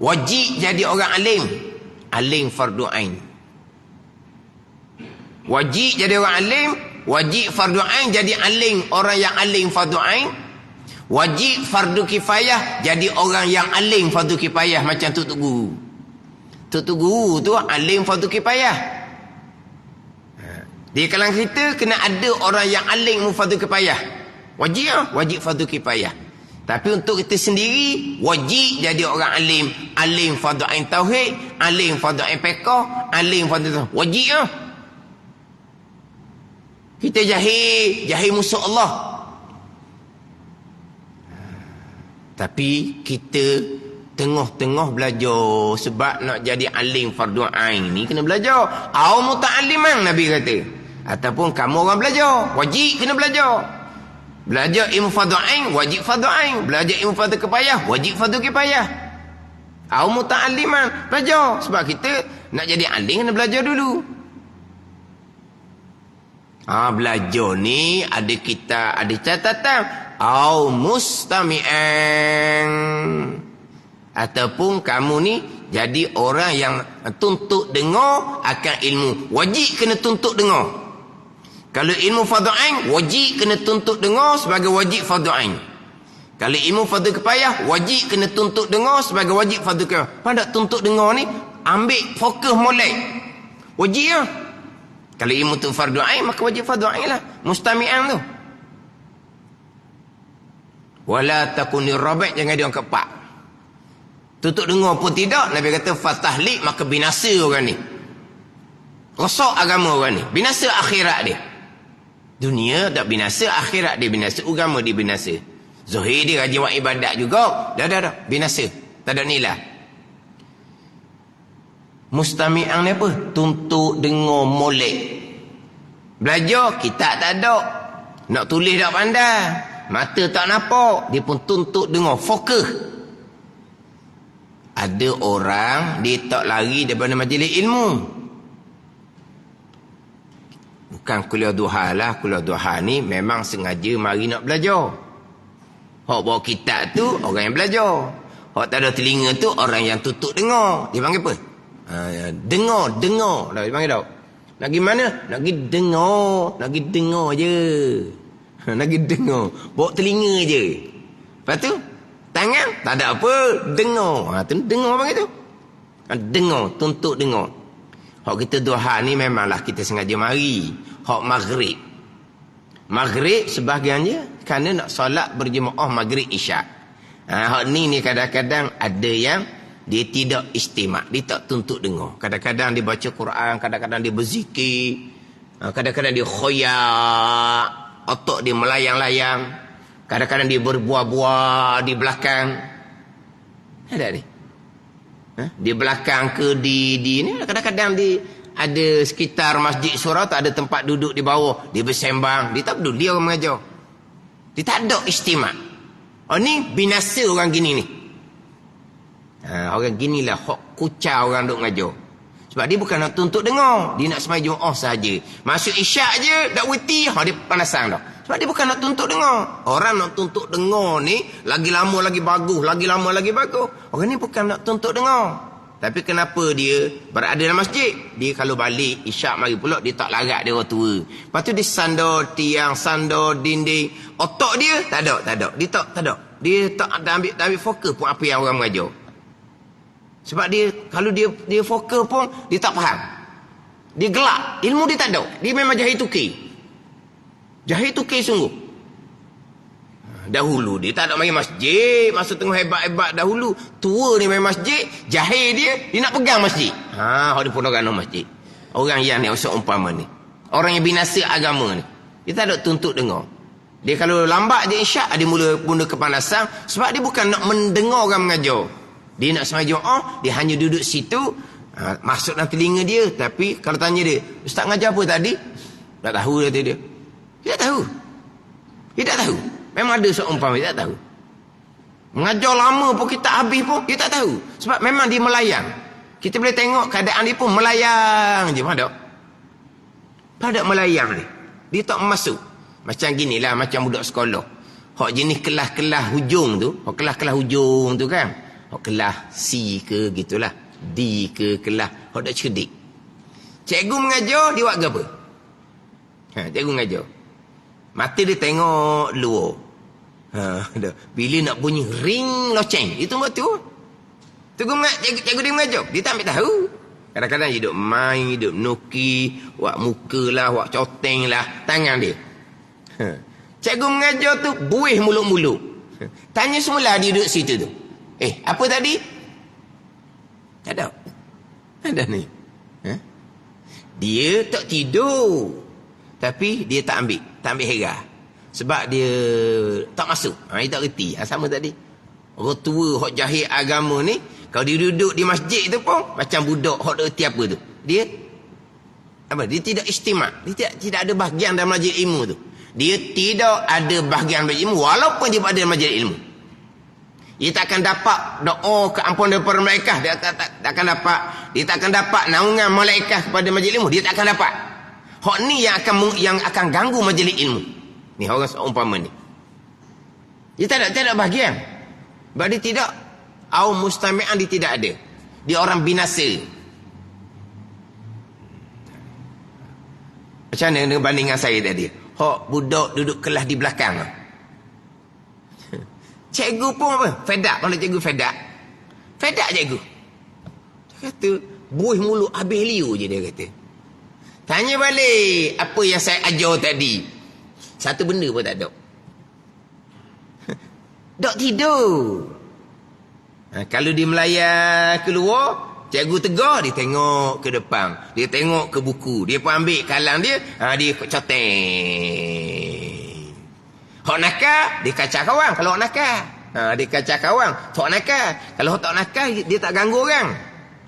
[SPEAKER 1] Wajib jadi orang alim. Alim fardu ain. Wajib jadi orang alim. Wajib fardu ain jadi alim. Orang yang alim fardu ain. Wajib fardu kifayah jadi orang yang alim fardu kifayah. Macam tutup guru. Tutup guru tu alim fardu kifayah. Di kalangan kita kena ada orang yang alim fardu kifayah. Wajib fardu kifayah. Tapi untuk kita sendiri wajib jadi orang alim. Alim fardu ain tauhid, alim fardu ain fiqh, alim fardu wajib. Kita jahil musuh Allah. Tapi kita tengah-tengah belajar sebab nak jadi alim fardu ain ni kena belajar. Au muta'alliman Nabi kata. Ataupun kamu orang belajar, wajib kena belajar. Belajar ilmu fardu ain, wajib fardu ain. Belajar ilmu fardu kifayah, wajib fardu kifayah. Au muta'alliman, belajar. Sebab kita nak jadi alim kena belajar dulu. Belajar ni ada catatan. Au mustami'an. Ataupun kamu ni jadi orang yang tuntut dengar akan ilmu. Wajib kena tuntut dengar. Kalau ilmu fardu ain, wajib kena tuntut dengar sebagai wajib fardu ain. Kalau ilmu fardu kifayah, wajib kena tuntut dengar sebagai wajib fardu kifayah. Pada tuntut dengar ni, ambil fokus molek. Wajib lah. Kalau ilmu tu fardu ain, maka wajib fardu ain lah. Mustami'an tu. Wala takunir rabi', jangan dia orang kepak. Tuntut dengar pun tidak. Nabi kata, fatahlik, maka binasa orang ni. Rosak agama orang ni. Binasa akhirat dia. Dunia tak binasa, akhirat dia binasa. Agama dia binasa. Zuhir dia rajin buat ibadat juga. Dah. Binasa. Tak ada nilai. Mustami'an ni apa? Tuntut dengar molek. Belajar, kitab tak ada. Nak tulis tak pandai. Mata tak nampak. Dia pun tuntut dengar. Fokus. Ada orang, dia tak lari daripada majlis ilmu. Bukan kuliah duha lah. Kuliah duha ni memang sengaja mari nak belajar. Hak bawa kitab tu orang yang belajar. Hak tak ada telinga tu orang yang tutup dengar. Dia panggil apa? Dengar. Dia panggil tak? Nak pergi mana? Nak pergi dengar. Nak pergi dengar je. Nak pergi dengar. Bawa telinga je. Lepas tu, tangan tak ada apa. Dengar. Tu dengar panggil tu. Dengar. Tuntut dengar. Hak kita duha ni memanglah kita sengaja mari. Hak maghrib. Maghrib sebahagiannya kerana nak solat berjemaah maghrib isyak. Hak ni kadang-kadang ada yang dia tidak istimak, dia tak tuntut dengar. Kadang-kadang dia baca Quran, kadang-kadang dia berzikir, kadang-kadang dia khoyak, otak dia melayang-layang, kadang-kadang dia berbuah-buah di belakang. Ada ni. Di belakang ke di ni kadang-kadang di ada sekitar masjid surau tak ada tempat duduk di bawah, dia bersembang, dia tak peduli, dia orang mengajar, dia tak ada istimak. Ni binasa orang gini ni. Orang gini lah hak kucau orang duk mengajar. Sebab dia bukan nak tuntut dengar, dia nak semai Jumaat saja. Masuk isyak je dak witi, dia panasan dah. Sebab dia bukan nak tuntut dengar. Orang nak tuntut dengar ni lagi lama lagi bagus, lagi lama lagi bagus. Orang ni bukan nak tuntut dengar. Tapi kenapa dia berada dalam masjid? Dia kalau balik isyak mari pula, dia tak larat dia orang tua. Lepas tu dia sandar tiang, sandar dinding. Otak dia tak ada. Dia tak ada. Dia tak ada ambil fokus pun apa yang orang mengajar. Sebab dia kalau dia fokus pun dia tak faham. Dia gelap, ilmu dia tak ada. Dia memang jahil tukir. Jahil tukir sungguh. Dahulu dia tak nak main masjid, masa tengah hebat-hebat dahulu. Tua ni main masjid, jahil dia nak pegang masjid. Dia pun orang nak masjid. Orang yang ni seumpama ni. Orang yang binasa agama ni. Dia tak ada tuntut dengar. Dia kalau lambat je isyak, dia mula kepanasan sebab dia bukan nak mendengar orang mengajar. Dia nak semai Jumaat, dia hanya duduk situ, masuk dalam telinga dia. Tapi kalau tanya dia, ustaz ngajar apa tadi? Tak tahu dia. Dia tak tahu. Dia tak tahu. Memang ada seumpama dia tak tahu. Mengajar lama pun kita habis pun dia tak tahu. Sebab memang dia melayang. Kita boleh tengok keadaan dia pun melayang je. Padak melayang ni. Dia tak masuk. Macam ginilah, macam budak sekolah. Hak jenis kelas-kelas hujung tu. Hak kelas-kelas hujung tu kan. Hak kelas C ke gitulah. D ke kelas. Hak dak cerdik. Cikgu mengajar, dia buat apa? Cikgu mengajar. Mata dia tengok luar. Bila nak bunyi ring loceng, itu waktu cikgu dia mengajar, dia tak ambil tahu. Kadang-kadang dia duduk main, duduk nuki, buat muka lah, buat coteng lah tangan dia. Cikgu mengajar tu buih mulut-mulut. Tanya semula dia duduk situ tu, apa tadi? Tak ada ni. Dia tak tidur, tapi dia tak ambil herah. Sebab dia tak masuk. Dia tak reti. Sama tadi. Orang tua, hak jahil agama ni, kalau dia duduk di masjid tu pun, macam budak, hak tak reti apa tu. Dia tidak istimak. Dia tidak ada bahagian dalam majlis ilmu tu. Dia tidak ada bahagian dalam ilmu, walaupun dia berada dalam majlis ilmu. Dia tak akan dapat doa keampunan daripada malaikat. Dia tak akan dapat naungan malaikat kepada majlis ilmu. Dia tak akan dapat. Hak ni yang akan ganggu majlis ilmu. Ni orang seumpama ni. Dia tak ada bahagian. Sebab dia tidak. Au mustami'an dia tidak ada. Dia orang binasa. Macam mana dengan bandingan saya tadi? Hak budak duduk kelas di belakang. Cikgu pun apa? Fed up. Kalau cikgu fed up. Fed up cikgu. Dia kata, buih mulut habis liu je dia kata. Tanya balik, apa yang saya ajar tadi? Satu benda pun tak ada. Dok tidur. Kalau dia melayar keluar, cikgu tegur, dia tengok ke depan. Dia tengok ke buku. Dia pun ambil kalang dia, dia coteng. Hak nakal, dia kacau kawan. Kalau hak nakal, dia kacau kawan. Hak nakal. Kalau hak tak nakal, dia tak ganggu orang.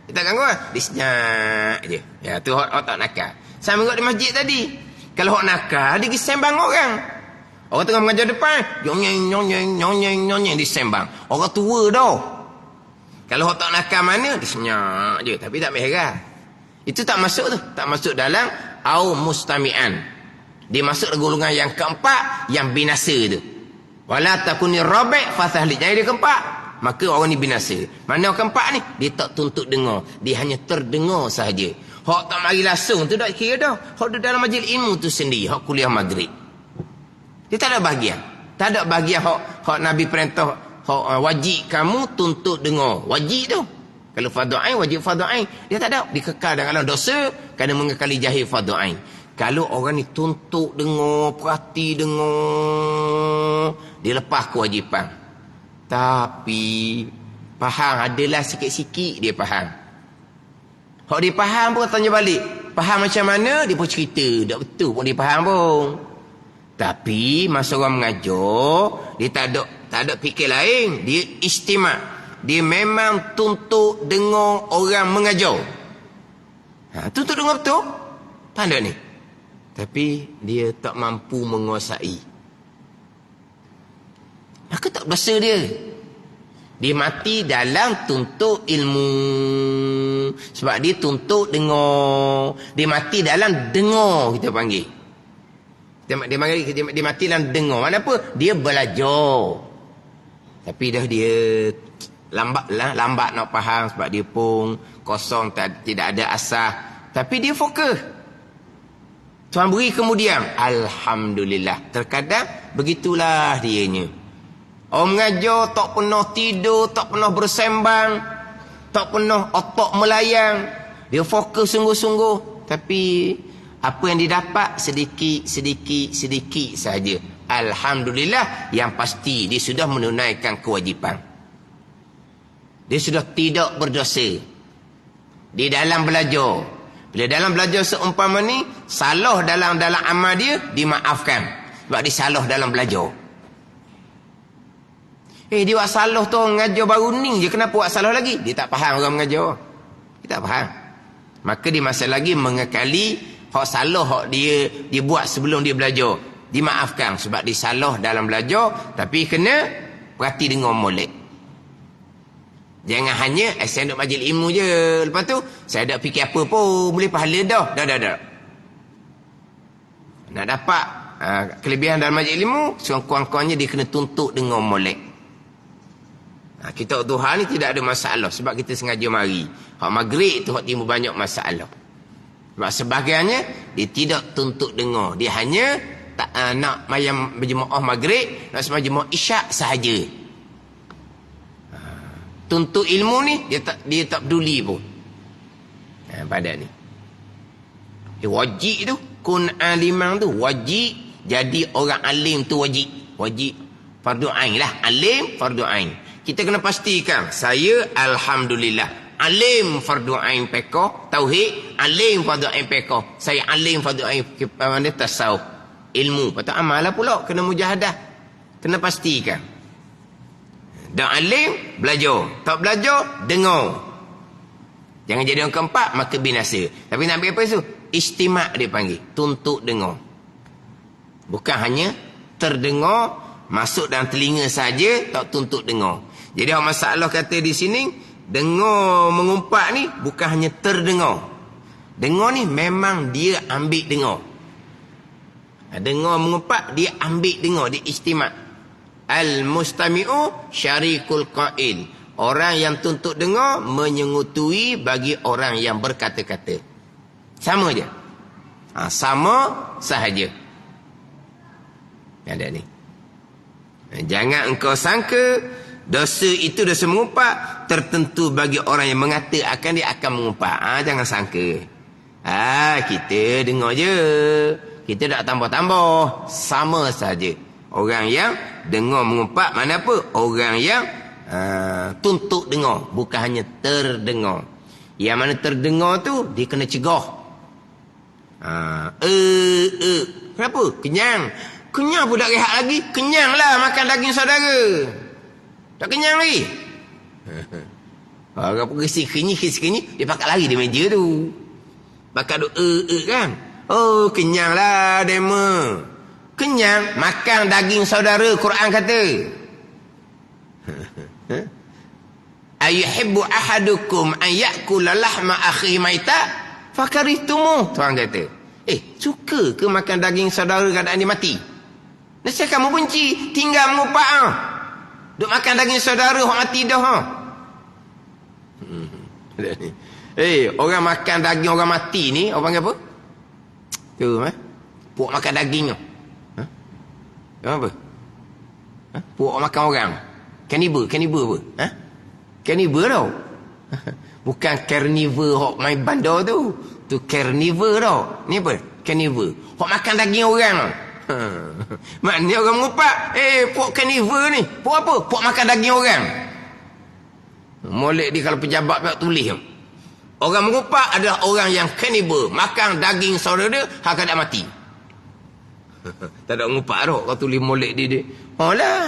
[SPEAKER 1] Dia tak ganggu orang. Dia senyap je. Ya, tu hak tak nakal. Saya tengok di masjid tadi. Kalau hak nakal, dia sembang orang. Orang tengah mengajar depan, nyonyeng, disembang. Orang tua dah. Kalau hak tak nakal mana, dia senyap je. Tapi tak merah. Itu tak masuk tu. Tak masuk dalam au mustami'an. Dia masuk golongan yang keempat, yang binasa tu. Wala takuni rabi' fasahli. Jadi dia keempat, maka orang ni binasa. Mana orang keempat ni? Dia tak tuntut dengar. Dia hanya terdengar sahaja. Hak tak mari langsung tu tak kira dah. Hak tu dalam majlis ilmu tu sendiri. Hak kuliah maghrib. Dia tak ada bahagian. Tak ada bahagian hak Nabi perintah. Wajib kamu tuntut dengar. Wajib tu. Kalau fardu ain, wajib fardu ain. Dia tak ada. Dikekal dalam dosa kerana mengekali jahil fardu ain. Kalau orang ni tuntut dengar, perhati dengar, dia lepas kewajipan. Tapi faham, adalah sikit-sikit dia faham. Hak dia faham pun tanya balik. Faham macam mana, dia pun cerita. Tak betul pun dia faham pun. Tapi masa orang mengajar, dia tak ada fikir lain. Dia istimak. Dia memang tuntut dengar orang mengajar. Tuntut dengar betul. Tanda ni. Tapi dia tak mampu menguasai. Maka tak berasa dia. Dia mati dalam tuntut ilmu. Sebab dia tuntut dengar. Dia mati dalam dengar, kita panggil. Dia mati dalam dengar. Mana apa? Dia belajar. Tapi dah dia lambat nak faham. Sebab dia pun kosong, tidak ada asas. Tapi dia fokus. Tuhan beri kemudian. Alhamdulillah. Terkadang begitulah dianya. Orang mengajar tak pernah tidur, tak pernah bersembang, tak pernah otak melayang. Dia fokus sungguh-sungguh. Tapi apa yang didapat sedikit saja. Alhamdulillah, yang pasti dia sudah menunaikan kewajipan. Dia sudah tidak berdosa. Di dalam belajar. Bila dalam belajar seumpama ni, salah dalam amal dia dimaafkan. Sebab dia salah dalam belajar. Dia buat salah tu mengajar baru ni je, kenapa buat salah lagi? Dia tak faham orang mengajar. Dia tak faham. Maka dia masih lagi mengekali hak salah hak dia buat sebelum dia belajar. Dimaafkan sebab dia salah dalam belajar, tapi kena perhati dengan molek. Jangan hanya saya duduk majlis ilmu je, lepas tu saya tak fikir apa pun, boleh pahala dah. Dah. Nak dapat kelebihan dalam majlis ilmu, sekurang-kurangnya dia kena tuntut dengan molek. Kita Tuhan ni tidak ada masalah sebab kita sengaja mari. Hak maghrib tu hak timbul banyak masalah. Sebab sebahagiannya dia tidak tuntut dengar. Dia hanya tak nak mayam berjemaah maghrib, nak sembahyang jemaah isyak sahaja. Tuntut ilmu ni dia tak peduli pun. Pada ni. Dia wajib tu, kun alimang tu wajib, jadi orang alim tu wajib. Wajib fardu ain lah. Alim fardu ain. Kita kena pastikan, saya alhamdulillah alim fardu ain fiqh tauhid, alim fardu ain fiqh, saya alim fardu ain mana tasawuf, ilmu patut amal lah pula, kena mujahadah, kena pastikan. Dan alim belajar, tak belajar dengar. Jangan jadi orang keempat maka binasa. Tapi nak ambil apa tu? Istimak dia panggil, tuntut dengar. Bukan hanya terdengar, masuk dalam telinga saja, tak tuntut dengar. Jadi masalah kata di sini, dengar mengumpat ni bukan hanya terdengar. Dengar ni memang dia ambil dengar. Dengar mengumpat, dia ambil dengar, dia istimak. Al-mustami'u syarikul qail. Orang yang tuntut dengar menyengutui bagi orang yang berkata-kata. Sama je. Sama sahaja. Ada ni. Jangan engkau sangka dosa itu dosa mengumpat tertentu bagi orang yang mengatakan dia akan mengumpat. Jangan sangka. Kita dengar je. Kita tak tambah-tambah. Sama saja. Orang yang dengar mengumpat mana apa? Orang yang tuntut dengar. Bukan hanya terdengar. Yang mana terdengar tu dia kena cegah. Kenapa? Kenyang. Kenyang pun tak rehat lagi. Kenyanglah makan daging saudara. Tak kenyang lagi. Orang pun kisi-kenyih. Dia pakat lari di meja tu. Pakat tu kan. Oh, kenyanglah dema. Kenyang makan daging saudara. Quran kata. Ayuhibbu ahadukum an ya'kula lahma akhihi maita fakarihtumu. Tuan kata. Suka ke makan daging saudara keadaan dia mati? Nasihat kamu benci. Tinggal mengumpat. Duk makan daging saudara orang mati dah. Orang makan daging orang mati ni orang panggil apa? Tu puak makan daging tu. Apa? Puak makan orang. Cannibal apa? Cannibal tau. Bukan carnivore hok main bandar tu. Tu carnivore tau. Ni apa? Cannibal. Hok makan daging orang. Maknanya orang mengumpat, puak carnivore ni. Puak apa? Puak makan daging orang. Molek dia kalau pejabat pihak tulis. Orang mengumpat adalah orang yang cannibal, makan daging saudara dia hak tak mati. Tak ada mengumpat dah. Kau tulis molek dia. Lah.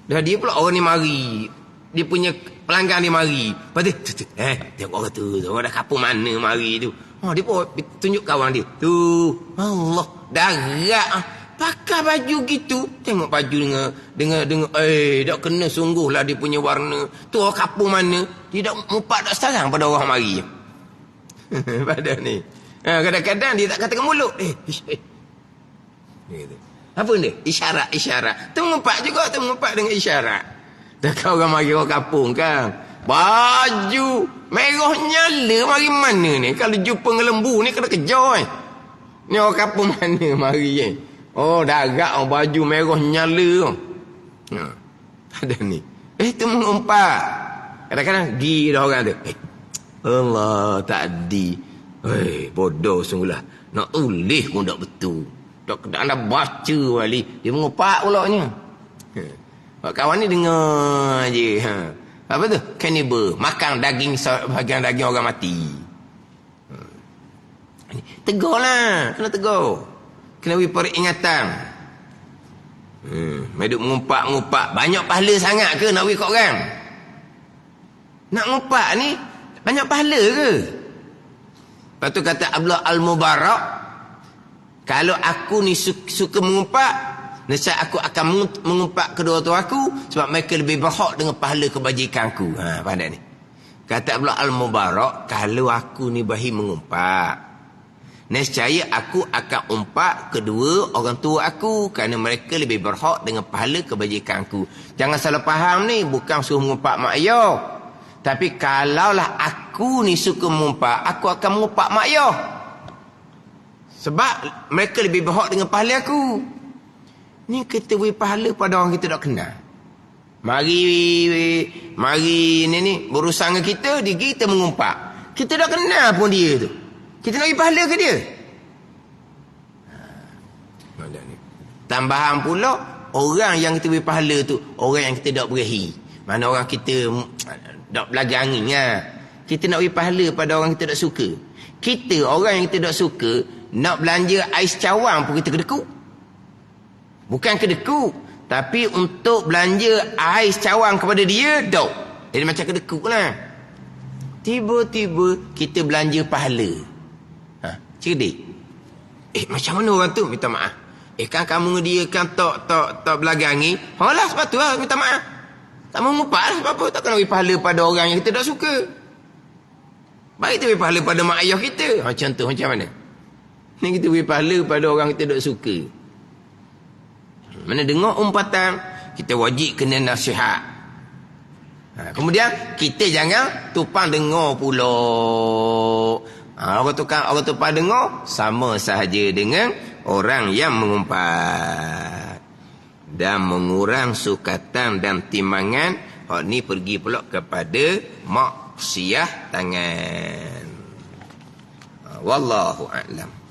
[SPEAKER 1] Dah dia pula orang ni mari. Dia punya pelanggan dia mari. Lepas tu, tengok orang tu. Orang dah kapur mana mari tu. Dia pun tunjuk kawan dia. Tu. Allah. Darat. Pakai baju gitu. Tengok baju dengan tak kena sungguh lah dia punya warna. Tu orang kapur mana. Dia tak mumpat tak setarang pada orang mari. Pada ni. Kadang-kadang dia tak kata ke mulut. Apa ni? Isyarat. Tu mengumpat juga. Tu mengumpat dengan isyarat. Tak kau orang mari orang kapung kan. Baju merah nyala mari mana ni? Kalau jumpa dengan lembu ni kena kejar Ni orang kapung mana mari darat baju merah nyala. Ada ni. Tu mengumpat. Kadang-kadang gi dah orang tu. Allah tadi. Bodoh sungguhlah. Nak tulis pun tak betul. Tak nak baca wali. Dia mengumpat pula nya. Kawan ni dengar je. Apa tu? Cannibal. Makan daging orang mati. Tegur lah. Kena tegur. Kena beri peringatan. Meduk mengumpat. Banyak pahala sangat ke nak beri kat orang? Nak ngumpat ni banyak pahala ke? Lepas tu kata Abdullah Al-Mubarak, kalau aku ni suka mengumpat, nescaya aku akan mengumpat kedua tu aku sebab mereka lebih berhak dengan pahala kebajikanku. Pandai ni. Kata Abdullah Al-Mubarak, kalau aku ni bahi mengumpat, nescaya aku akan umpat kedua orang tua aku kerana mereka lebih berhak dengan pahala kebajikanku. Jangan salah faham ni, bukan suruh mengumpat mak ayah. Tapi kalaulah aku ni suka mengumpat, aku akan mengumpat mak ayah. Sebab mereka lebih berhak dengan pahala aku. Ni kita beri pahala pada orang kita tak kenal. Mari ni berurusan dengan kita, kita mengumpat. Kita tak kenal pun dia tu. Kita nak beri pahala ke dia? Tambahan pula, orang yang kita beri pahala tu, orang yang kita tak berahi. Mana orang kita tak belajar angin lah. Kita nak beri pahala pada orang kita tak suka. Kita, orang yang kita tak suka, nak belanja ais cawang pun kita kedekut. Bukan kedekut, tapi untuk belanja ais cawang kepada dia, tak. Jadi macam kedekut lah. Tiba-tiba kita belanja pahala. Cerdik. Macam mana orang tu? Minta maaf. Kan kamu dengan dia kan tak belagangi. Lah sebab tu lah minta maaf. Tak mengumpat lah sebab apa? Tak kena beri pahala pada orang yang kita tak suka. Baik kita beri pahala pada mak ayah kita. Contoh macam mana? Ni kita beri pahala pada orang kita tak suka. Mana dengar umpatan, kita wajib kena nasihat. Kemudian kita jangan tupang dengar pula. Orang tupang dengar sama sahaja dengan orang yang mengumpat. dan mengurang sukatan dan timbangan, hak ni pergi pula kepada maksiat tangan. Wallahu a'lam.